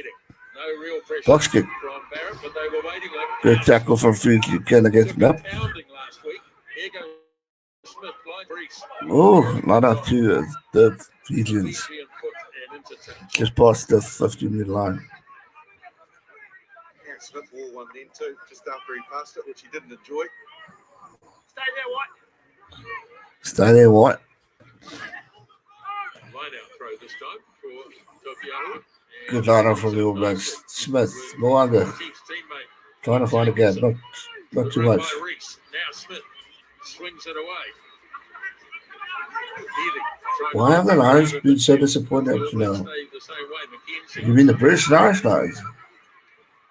real pressure Box kick. from Barrett, but they were waiting like Good tackle from Fiji. Can I get it up? pounding last week. Here goes Smith, blind Reese. Oh, not up to the Fijians. Fijian foot and into touch. Just past the 15-minute line. Yeah, Smith wore one then too, just after he passed it, which he didn't enjoy. Stay there, White. Stay there, White. Line out throw this time for Tokyo. Good line from the All Blacks. Smith, Moanga, Chief's teammate. trying to find a gap. Not too much. By Reese. Now Smith swings it away. Healy trying Why have the Lions been so disappointed up to now? stay the same way. McKenzie You mean the British and Irish Lions?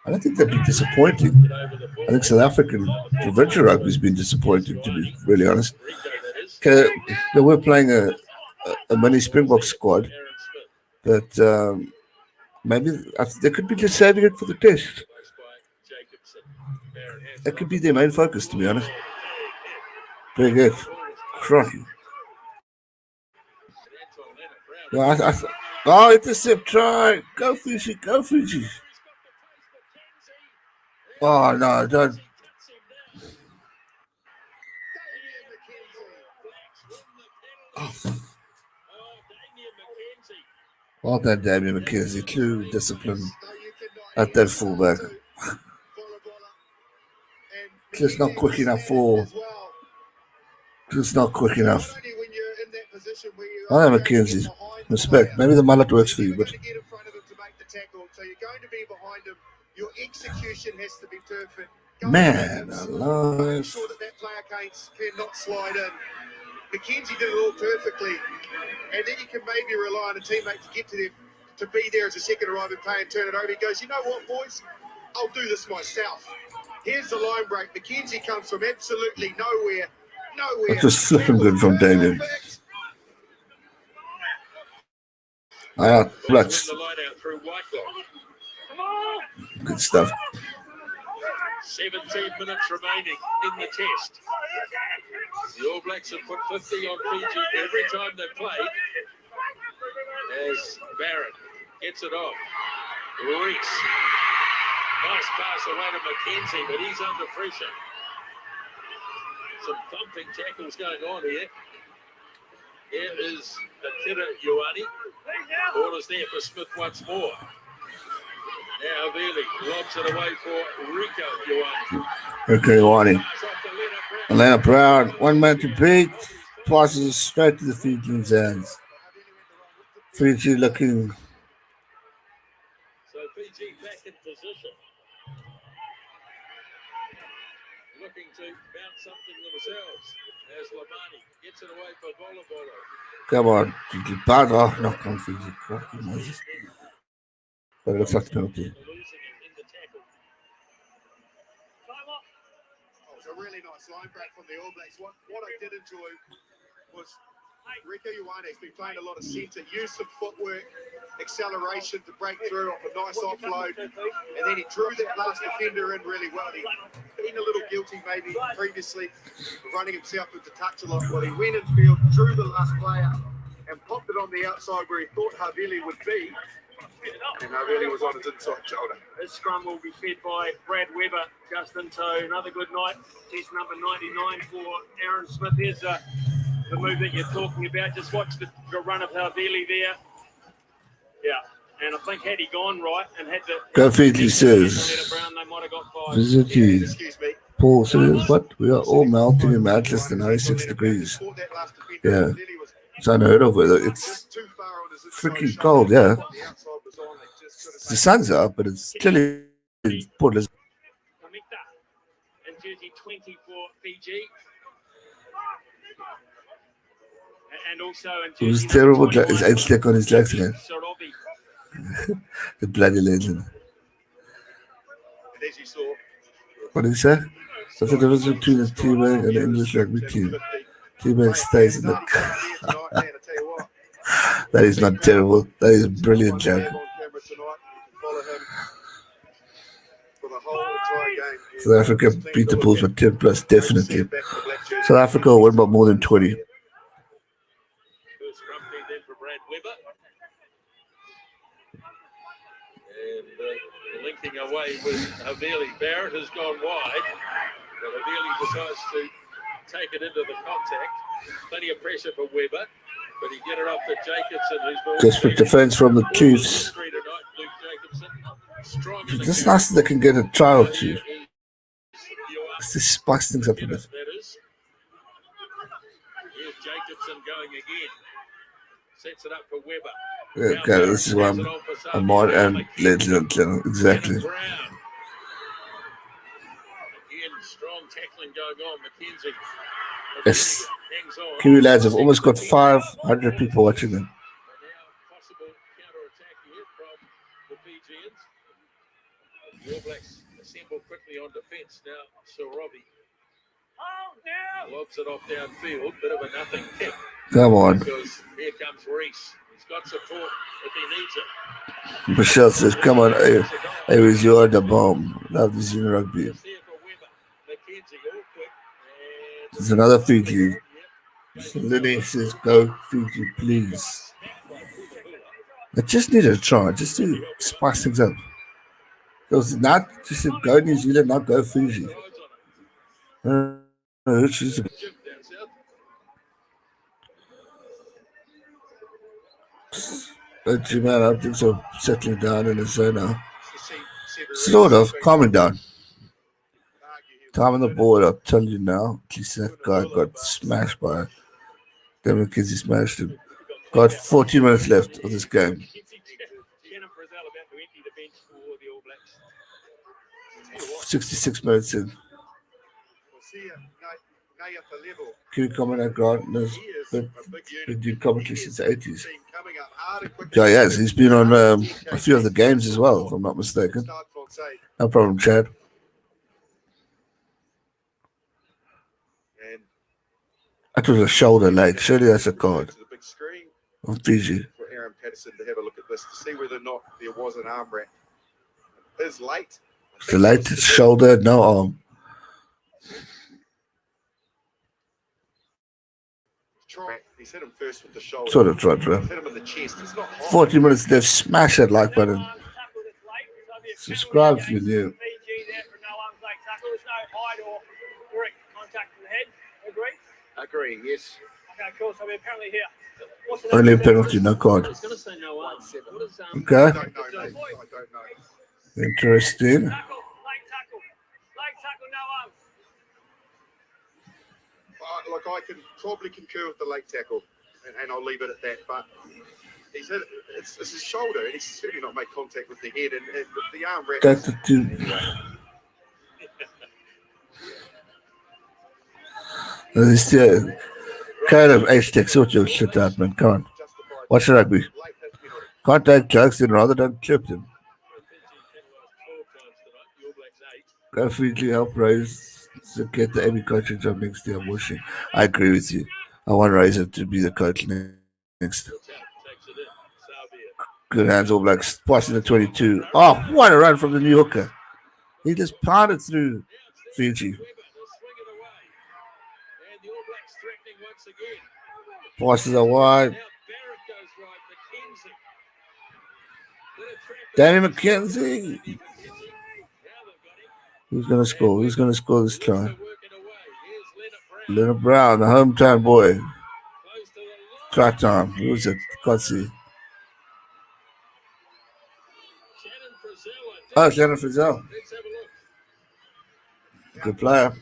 I don't think they've been disappointing. I think South African provincial rugby has been disappointing, to be really honest. Okay, they were playing a mini Springbok squad, but maybe they could be just saving it for the test. That could be their main focus, to be honest. Very good. Crikey. Yeah, intercept try. Go Fiji, go Fiji. Oh, no, don't. Oh. Well done, Damien McKenzie. True discipline at that fullback. Just not quick enough for. Just not quick enough. I am McKenzie. Respect. Maybe the mullet works for you, but. So you're going to be behind him. Your execution has to be perfect. Man Make alive. sure that player cannot slide in. McKenzie did it all perfectly, and then you can maybe rely on a teammate to get to be there as a second arriving player and turn it over. He goes, you know what, boys? I'll do this myself. Here's the line break. McKenzie comes from absolutely nowhere. That was flipping good from Dane. Blacks. The line out through Whitelock. Good stuff. 17 minutes remaining in the test. The All Blacks have put 50 on Fiji every time they played. As Barrett gets it off. Reese. Nice pass away to McKenzie, but he's under pressure. Some thumping tackles going on here. Here is Akira Ioane. Ball is there for Smith once more. Now Havili lobs it away for Rico Ioane. Okay, Ioane. Atlanta Brown, 1 man to beat. Passes straight to the Fijians' hands. Fiji looking. So Fiji back in position. Looking to bounce something themselves. As Lamani gets it away for Volabolo. Come on. Bad off. Knock on Fiji. Cracking noises. But it looks like a penalty. It was a really nice line break from the All Blacks. What I did enjoy was Rico Ioane's been playing a lot of centre, use of footwork, acceleration to break through off a nice offload, and then he drew that last defender in really well. He'd been a little guilty maybe previously of running himself into touch a lot. Well, he went in field, drew the last player, and popped it on the outside where he thought Havili would be, and Havili was on his inside shoulder. This scrum will be fed by Brad Weber, Justin. So another good night. Test number 99 for Aaron Smith. Here's the move that you're talking about. Just watch the run of Havili there. Yeah, and I think had he gone right and had the... Go Fiji says. Brown, they might have got 5. Visit you. Paul says, what? We are all melting in Manchester, 96 degrees. Yeah. It's unheard of. It's freaking cold, yeah. The sun's up, but it's chilly. It's Portland. And jersey 20 for Fiji. And also it was terrible. His age stuck on his legs again. The bloody legend. What did he say? What's the difference between a T-Bag and an English rugby team? T-Bag stays in the... That is not terrible. That is brilliant, Jack. South Africa beat the Bulls by 10 plus, definitely. South Africa will win by more than 20. And linking away with Havili. Barrett has gone wide, but Havili decides to take it into the contact. Plenty of pressure for Weber, but he get it off to Jacobson, who's ball. Desperate defense from the Chiefs. It's just nice that they can get a try or two. Let's just spice things up a bit. Here's Jacobson going again. Sets it up for Weber. Yeah, okay, this is one. Ahmad and Legend. Exactly. Again, strong tackling going on. McKenzie. Yes. Kiwi lads have almost got 500 people watching them. Possible counter-attack here from the Fijians. The All Blacks assemble quickly on defence now. Sorobi lobs it off downfield. Bit of a nothing kick. Come on. Because here comes Reese. He's got support if he needs it. Michelle says, come on, Aries, you are the bomb. Love this in rugby. There's another Fiji. Lily says, go Fiji, please. I just need a try, just to spice things up. Because not just go New Zealand, not go Fiji. But man, I think so. Settling down in the zone now. Sort of calming down. Time on the board, I'll tell you now. At least that guy got smashed by Dane McKenzie smashed him. Got 14 minutes left of this game. 66 minutes in. Kiwi commentator Grant has been doing commentary since the 80s. Yeah, yes, he's been on a few of the games as well, if I'm not mistaken. No problem, Chad. That was a shoulder leg. Surely that's a card. On Fiji. For Aaron Patterson to have a look at this to see whether or not there was an arm wrap. It is late. It's late, it's shoulder, no arm. Try. He's hit him first with the shoulder. Sort of tried, bro. He's hit him in the chest. It's not hot. 40 minutes left. Smash that like button. Subscribe if you're new. Fiji there for no arms leg tackle. There's no hide or direct contact to the head. Agree? Agree, yes. Okay, cool. So we're apparently here. What's the Only a number? penalty, no card. I was going to say no arms. What is, Okay. I don't know, mate. I don't know. Interesting. tackle, leg tackle. Leg tackle, no arms. Like, I can probably concur with the leg tackle, and I'll leave it at that. But he's hit, it's his shoulder, and he's certainly not made contact with the head, and the arm wrap. That's the two. This is kind of hashtag sort your shit out, man. Come on. Watch the rugby. Contact drugs and rather than clip them. Go Fiji help raise to get the Emmy coaching job next year. I'm wishing. I agree with you. I want Razor to be the coach next. Good hands, All Blacks. Passing the 22. Oh, what a run from the New Yorker. He just pounded through Fiji. Passes are wide. Danny McKenzie. Who's going to score? Who's going to score this time? Leonard Brown, the hometown boy. Try time. Who was it? Can't see. Oh, Shannon Frizzell. Good player.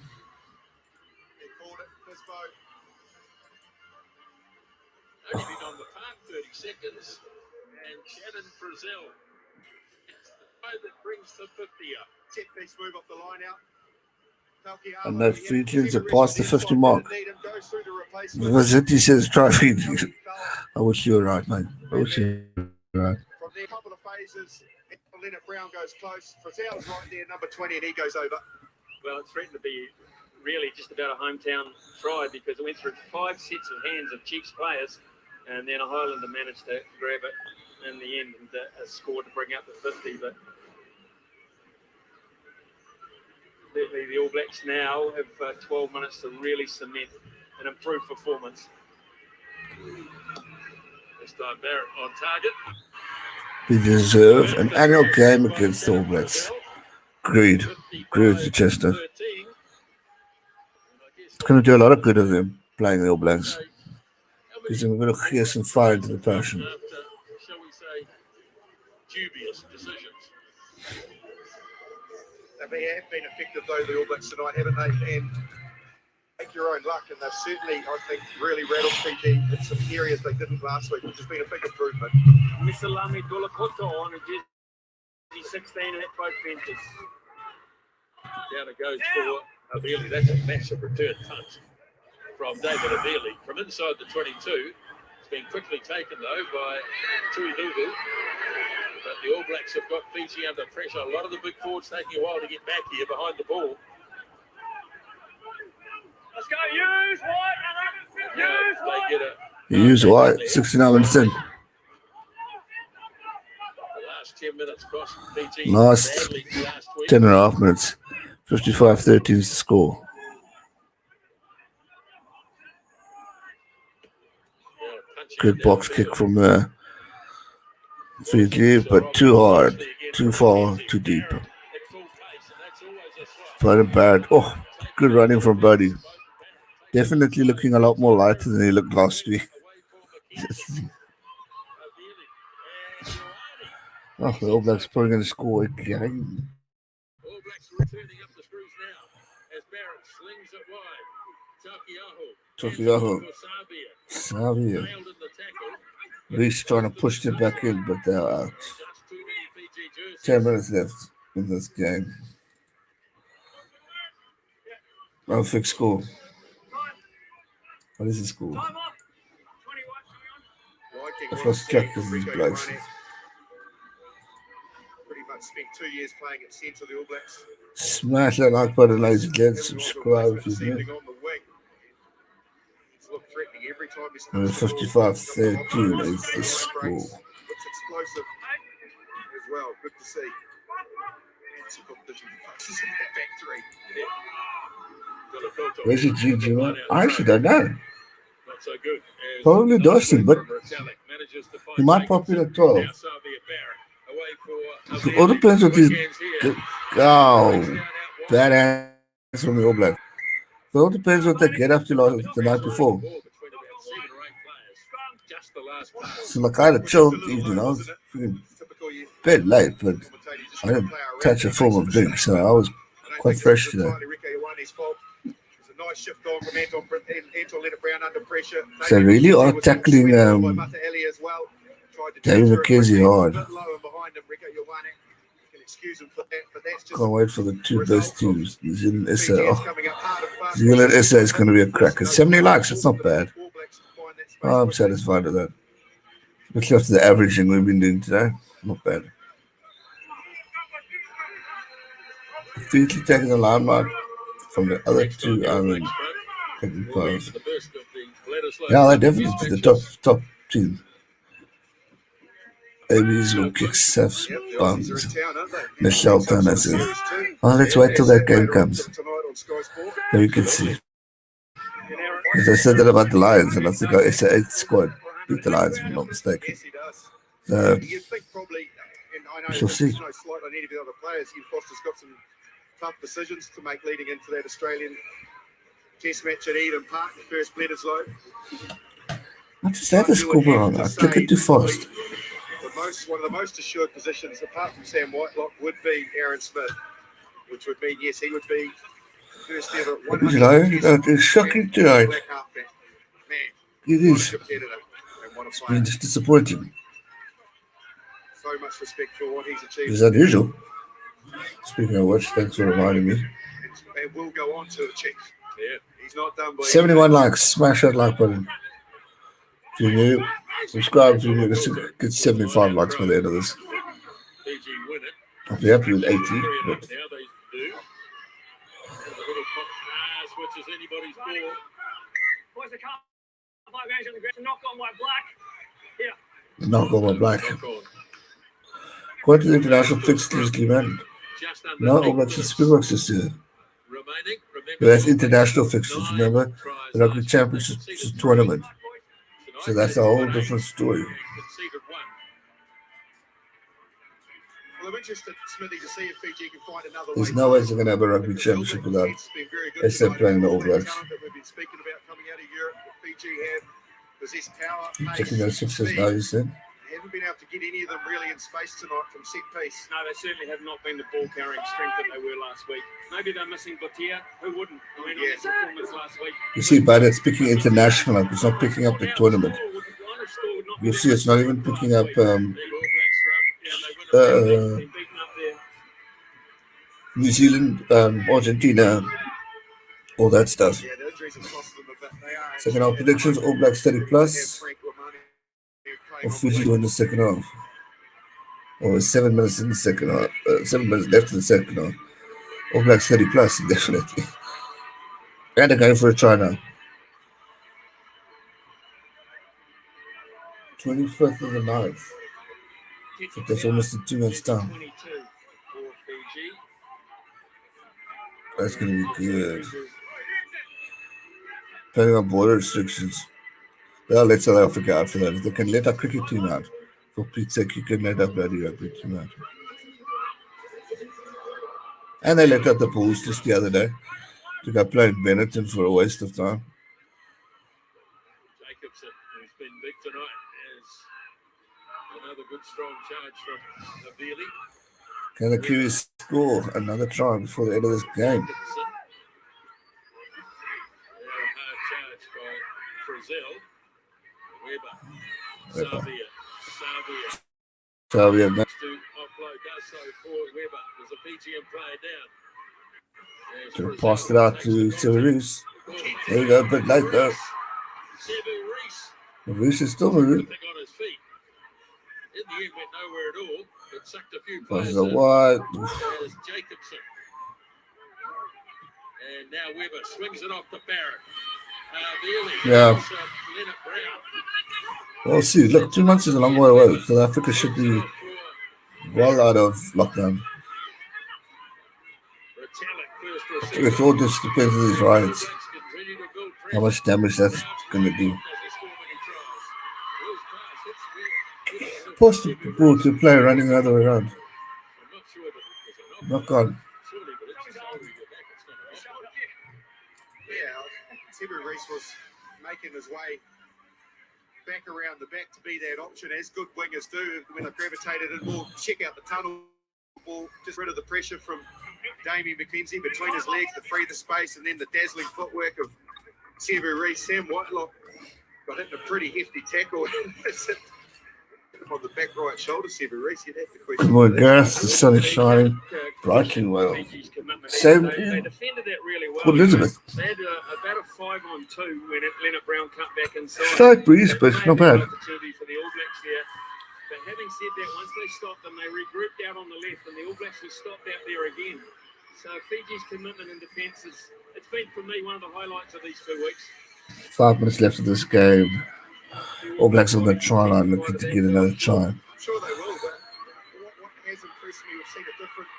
Only been on the park 30 seconds, and Shannon Frizzell. It's the guy that brings the 50 up. 10-piece move off the line out. And that Fijians are past the 50 mark. Viziti says, try Fiji. I wish you were right, mate. I wish you were right. From there, a couple of phases, Leonard Brown goes close. Frizzell's right there, number 20, and he goes over. Well, it threatened to be really just about a hometown try because it went through 5 sets of hands of Chiefs players, and then a Highlander managed to grab it in the end and scored to bring up the 50. But the All Blacks now have 12 minutes to really cement an improved performance. This time Barrett on target. They deserve an annual game against the All Blacks. Agreed. Agree with you, Chester. It's going to do a lot of good of them playing the All Blacks. Gives them a bit of gears and fire into the passion. Shall we say, dubious decisions. They have been effective, though, the All Blacks tonight, haven't they? And take your own luck, and they've certainly, I think, really rattled Fiji in some areas they didn't last week, which has been a big improvement. Misalami Dolakoto on a jersey 16 at both benches. Down it goes for Avili. That's a massive return touch from David Avili. From inside the 22, it's been quickly taken, though, by Tui Luvu. But the All Blacks have got Fiji under pressure. A lot of the big forwards taking a while to get back here behind the ball. Let's go, use White! Use White, 69 minutes in. The last 10 minutes cost Fiji Last badly last week. 10 and a half minutes. 55-13 is the score. Good box kick from Fiji, but too hard, too far, too deep. But bad. Oh, good running from Buddy. Definitely looking a lot more lighter than he looked last week. Oh, the All Blacks probably going to score again. All Blacks returning up the screws now as Barrett slings it wide. Takiaho. Savia. Nailed in the tackle. Reese trying to push them back in, but they're out. Just too many Fiji jerseys. 10 minutes left in this game. No fixed score. What is the score? I've lost track of these blokes. Pretty much spent 2 years playing at centre, the All Blacks. Smash that like button, ladies and gents. Subscribe if you're new. On the wing. It's looked threatening every time he's 55-13 is the score. Looks explosive as well. Good to see. And some competition focuses in that back three. Where's the GG, man? I actually don't know. not so good. As Probably Dawson, but Retallick manages to find he might pop in at 12. Now Xavier Barrett away for It all depends what his Weekends here. bad ass from the All Blacks. It all depends what they get up to the night before. Ball between about 7 or 8 players. Just the last pass. So I kind of chilled evening. I was freaking bed late, but I didn't touch a form of drink, so I was quite fresh today. Nice shift on from Anton Brown under pressure. So really are tackling David McKenzie hard. Can't wait for the two best teams. New Zealand SA. New Zealand SA is going to be a cracker. 70 likes, it's not bad. I'm satisfied with that. Especially after the averaging we've been doing today. Not bad. Fiji taking the limelight from the other two taking players. Yeah, they're definitely the top team. ABs will kick Seth's bums. Michelle Turner says, oh, let's wait till that game comes. Then we can see. Because I said that about the Lions, and I think our SA8 squad beat the Lions, if I'm not mistaken. So, we shall see. Foster's got some tough decisions to make leading into that Australian Test match at Eden Park, the first Bledisloe. I just had the score wrong. I clicked it too fast. One of the most assured positions, apart from Sam Whitelock, would be Aaron Smith, which would mean, yes, he would be first ever at 100. It's shocking tonight. It is. It's been just disappointing. So much respect for what he's achieved. It's unusual. Speaking of which, thanks for reminding me. And will go on to achieve. Yeah, he's not done by 71 likes. Smash that like button. If you're new, subscribe if you're new. Let's get 75 likes by the end of this. I'll be happy with 80. But Now they do. There's a little pop pass, which is anybody's ball. Boys, I can't fight games on the ground. Knock on my black. Yeah. knock on my black. Knock on. Quite the international fixtures, man. Just under No, 8 all that's just Springboks this year. remaining. But that's international fixtures, remember? The Rugby Championship tournament. So that's a whole different story. Conceded one. Well, I'm interested, Smithy, to see if Fiji can find another There's way. no way they're going to have a Rugby Championship without except playing the All Blacks. We've been speaking about coming out of Europe. Fiji have possessed power. Checking those fixtures now, you said? They haven't been able to get any of them really in space tonight from set piece. No, they certainly have not been the ball carrying strength that they were last week. Maybe they're missing Botia. Who wouldn't? I mean, on their performance last week. You see, but it's picking international up. It's not picking up the tournament. You see, it's not even picking up New Zealand, Argentina, all that stuff. Yeah, the injuries have cost them a bit. They are. Second half predictions: All Blacks 30 plus, or Fiji to win the second half. Or 7 minutes in the second half. 7 minutes left in the second half. All Blacks 30 plus, definitely. And they're going for a try now. 25th of the 9th. So that's almost in 2 minutes' time. 22 for Fiji. That's going to be good. Depending on border restrictions, they'll let South Africa out for that. If they can let our cricket team out, for Pete's sake, you can let our bloody rugby team out. And they let out the Bulls just the other day to go play in Benetton for a waste of time. Jacobson, who's been big tonight, has another good strong charge from Avili. Can the Enquiries score another try before the end of this game? Jacobson. Now a hard charge by Frizzell. Weber. Savia. So we have To offload does so for Weber. There's a Fijian player down. to pass it out to Reese. There you go, a bit late though. Sevu Reese. Reese is still moving. Something on his feet. In the end, went nowhere at all, but sucked a few Passes players a in. wide. There's Jacobson. And now Weber swings it off to Barrett. Yeah. Leonard Brown. We'll see. Look, 2 months is a long way away. South Africa should be well out of lockdown. It all just depends on these riots. How much damage that's going to do. Post the ball to play running the other way around. I'm not sure that it was an offside. Knock on. Surely, but it's a shoulder to your back. It's not an offside. Yeah, Sevu Reece was making his way back around the back to be that option, as good wingers do when they've gravitated in more. Check out the tunnel ball, just rid of the pressure from Damien McKenzie between his legs to free the space, and then the dazzling footwork of Sevu Reece. Sam Whitelock got hit in a pretty hefty tackle. On the back right shoulder, Sevu Reece, you'd have to question. Come on, Gareth. The sun is shining brightly well. Same They defended that really well. Port Elizabeth. They had about a 5-on-2 when Leonard Brown cut back inside. Slight breeze, but That not may have bad. been an opportunity for the All Blacks there. But having said that, once they stopped them, they regrouped out on the left, and the All Blacks were stopped out there again. So Fiji's commitment in defence it's been for me one of the highlights of these 2 weeks. 5 minutes left of this game. All Blacks on the try line looking to get another try. I'm sure they will, but what has impressed me, we've seen a different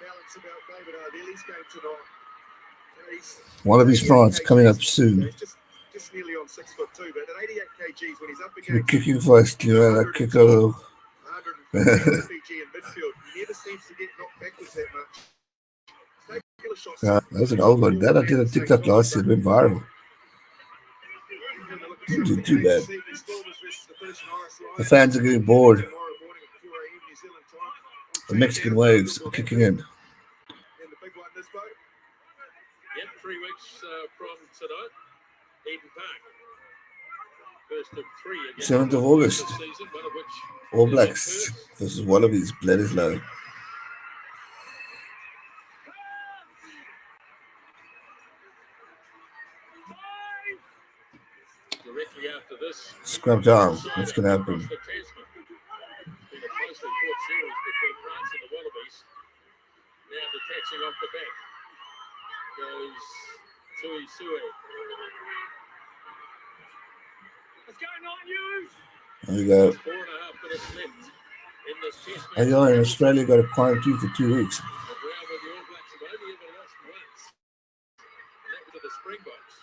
balance about David Ardeli's game tonight. Wallabies France coming up soon. He's just nearly on 6'2", but at 88 kgs when he's up We're against kicking first, you know, that kick over. 100 Fiji in midfield, never seems to get knocked backwards that much. Killer shots. Yeah, that was an old one. That I did a TikTok last year, it went viral. Didn't do too bad. The fans are getting bored. The Mexican waves are kicking in. Yep, 3 weeks from tonight, Eden Park. First of 3 against 7th of August. this season, one of which All is Blacks at Perth. versus Wallabies. Blood is low. Directly after this, Scrub down. What's going to happen? across the Tasman. Been a closely fought series between France and the Wallabies. Now detaching off the back goes Tui Sue. What's going on, you? There you go. 4.5 minutes left in this test match. And you know, in Australia, got to quarantine for 2 weeks. The ground where the All Blacks have only ever lost once. And that was to the Springboks.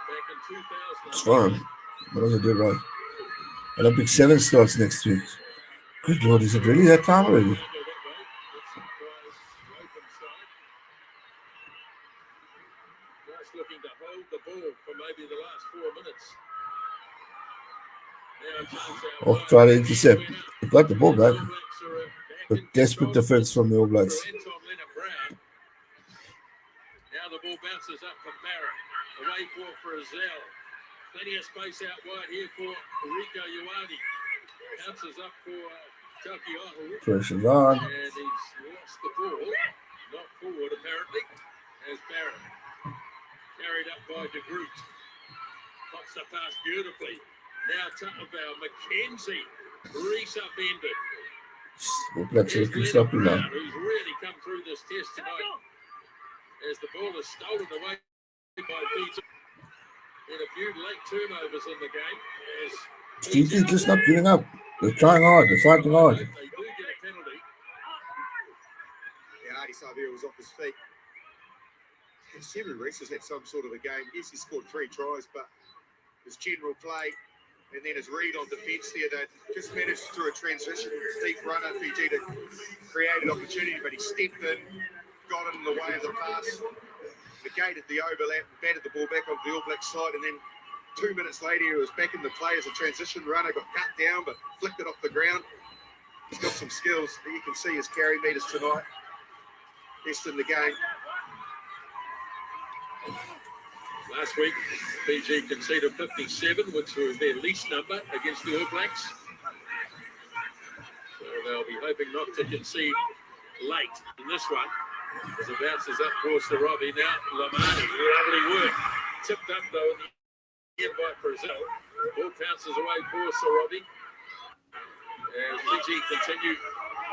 Back in 2000. It's fine. What else I did right? Olympic 7 starts next week. Good Lord, is it really that time already? Just looking to hold the ball for maybe the last 4 minutes. Oh, try to intercept. They got the ball back. But desperate defense from the All Blacks. Now the ball bounces up from Barrett. Away for Frizzell. Plenty of space out wide here for Rico Ioane. Bounces up for Takiaho. Pressure's on. And he's lost the ball. Not forward, apparently. As Barrett. Carried up by De Groot. Pops the pass beautifully. Now Tuckabell, McKenzie. Reese upended. All Blacks are looking sloppy now. Who's really come through this test tonight. As the ball is stolen away by Fiji. And a few late turnovers in the game. As Fiji's just not giving up. They're trying hard. They're fighting hard. They do get a penalty. Yeah, Adi Savia was off his feet. Sevu Reece has had some sort of a game. Yes, he scored 3 tries, but his general play and then his read on defence there, they just managed through a transition, deep runner, Fiji to create an opportunity, but he stepped in, got in the way of the pass, negated the overlap, batted the ball back onto the All Black side, and then 2 minutes later he was back in the play as a transition runner, got cut down but flicked it off the ground. He's got some skills. You can see his carry meters tonight. Best in the game. Last week, Fiji conceded 57, which was their least number against the All Blacks. So they'll be hoping not to concede late in this one. As it bounces up for Sarabi. Now, Lamani, lovely work. Tipped up, though, in the end by Brazil. Ball bounces away for Sarabi. As Fiji continue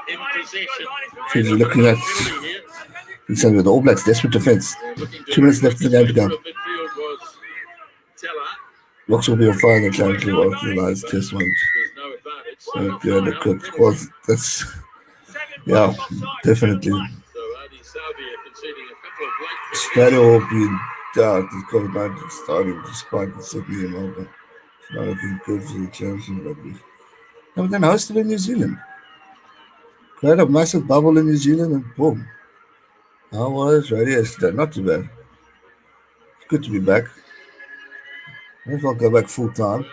in possession. Fiji looking at he's saying with the All Blacks desperate defense. 2 minutes left in the game to go. Midfield was Teller. Looks will be on fire in the challenge after the last test match. There's no advantage. Yeah, the cook. Well, that's yeah, definitely. So Adi Savia conceding a couple of late. Australia will be down. It's COVID-19 starting despite the Sydney and Melbourne. It's not looking good for the championship rugby. And then hosted in New Zealand. Create a massive bubble in New Zealand and boom. How was radio yesterday? Not too bad. It's good to be back. If I'll go back full time.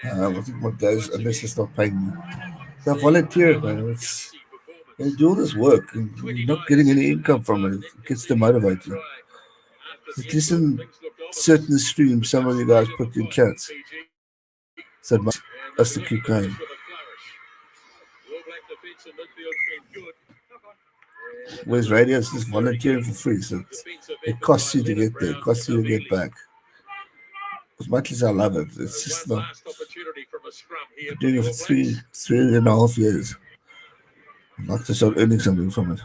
I think my days, unless it's not paying me. So I volunteer, man. You do all this work and you're not getting any income from it. It gets to motivate you. At least in certain streams, some of you guys put in chats. So it must us to keep going. Whereas radio is just volunteering for free, so it costs you to get there, it costs you to get back. As much as I love it, it's just not doing it for three and a half years. I'd like to start earning something from it.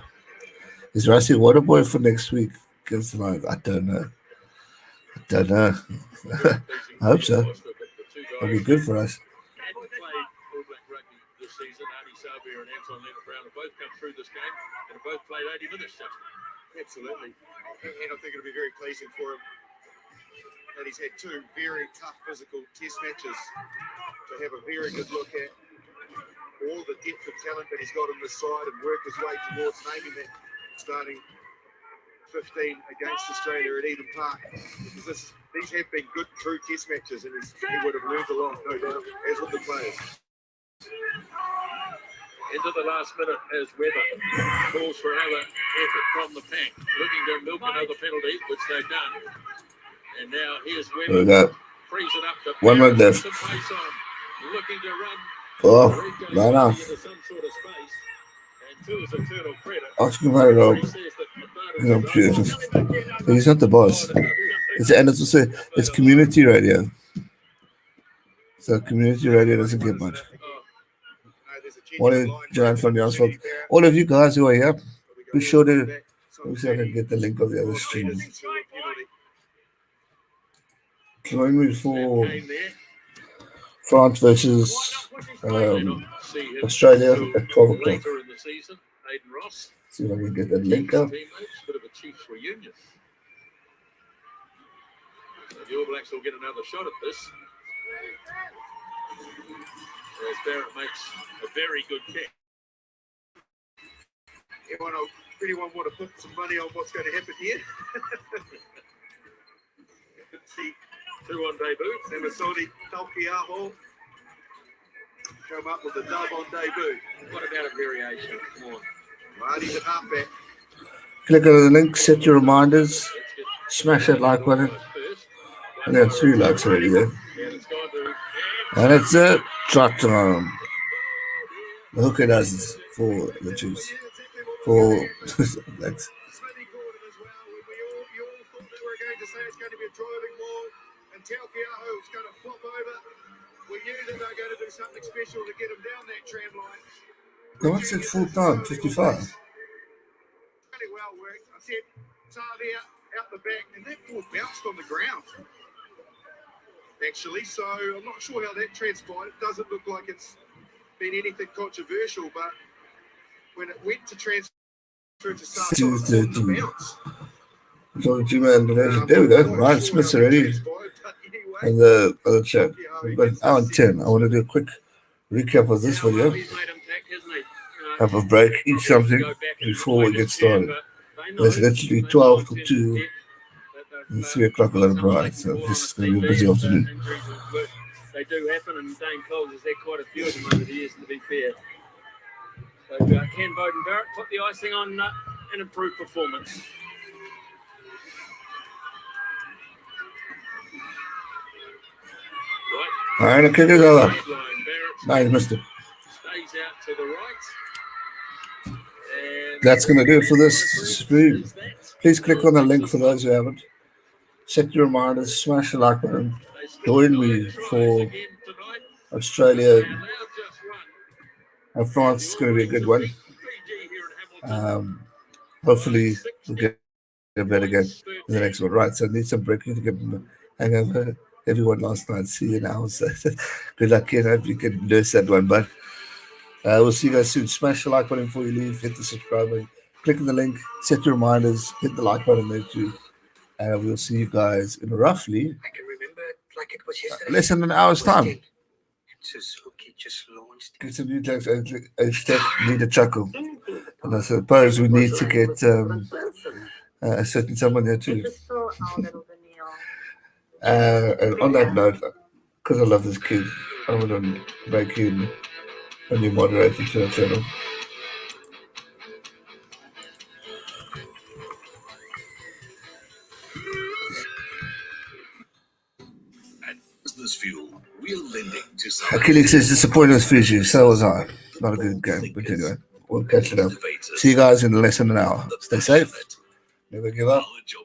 Is Rassi Waterboy for next week? Because like, I don't know. I hope so. It'll be good for us. Both played 80 minutes, Justin. Absolutely. And I think it'll be very pleasing for him that he's had two very tough physical test matches to have a very good look at all the depth of talent that he's got on this side and work his way towards naming that starting 15 against Australia at Eden Park. Because these have been good, true test matches, and he would have learned a lot, no doubt, as with the players. Into the last minute as Weather calls for another effort from the pack, looking to milk another penalty, which they've done. And now here's Weather. Frees it up to 1 minute left. Looking to run. Oh, not enough. Into some sort of space. And two is eternal credit. Asking my rope. He's not the boss. And it's also it's community radio. So community radio doesn't get much. Morning, John from Yansford. All of you guys who are here, be sure to let me see if I can get the link of the other stream. Join me for France versus Australia at 12 o'clock. See if I can get that link up. Bit of a Chiefs reunion. So the All Blacks will get another shot at this. As Barrett makes a very good kick. Anyone want to put some money on what's going to happen here? See, two on debut. Samasoni Talkiaho come up with a dub on debut. What about a variation? Come on. Marty's at halfback. Click on the link, set your reminders, smash that like button. And there are 3 likes already there. And it's a trot time. The hooker does it for the Chiefs. For Blacks. It's going to be a driving ball, and Talkiaho is going to flop over. We knew that they were going to do something special to get him down that tram line. What's it full time? 55. Really well worked. I said, Savia out the back, and that ball bounced on the ground. Actually, so I'm not sure how that transpired. It doesn't look like it's been anything controversial, but when it went to transfer to Savia, on the bounce. So, G-Man, there we go. Ryan Smith's already in the other chat. We've got hour and 10. I want to do a quick recap of this video. Have a break, eat something before we get started. There's literally 12 to 2 and 3 o'clock a little bright, so this is going to be a busy afternoon. They do happen, and Dane Coles has had quite a few of them over the years, to be fair. So can Bowden Barrett put the icing on an improved performance? All right, okay, there's other. No, you missed it. Stays out to the right. That's going to do it for this stream. Please click on the link for those who haven't. Set your reminders, smash the like button. Join me for Australia and France. It's going to be a good one. Hopefully, we'll get a better game in the next one. Right, so I need some breaking to get hangover. Everyone last night. See you now. So good luck, Ken. I hope you can nurse that one. But we'll see you guys soon. Smash the like button before you leave. Hit the subscribe button. Click on the link. Set your reminders. Hit the like button there too. And we'll see you guys in roughly I can remember it like it was yesterday. less than an hour's time. It's a spooky just launched. Get some new jokes. Instead, need a chuckle. And I suppose we need to get a certain someone there too. And on that note, because I love this kid, I'm going to make him a new moderator to our channel. Business fuel, we're lending to Achilles says disappointed with Fiji, so was I. Not a good game, but anyway, we'll catch it up. See you guys in less than an hour. Stay safe, never give up.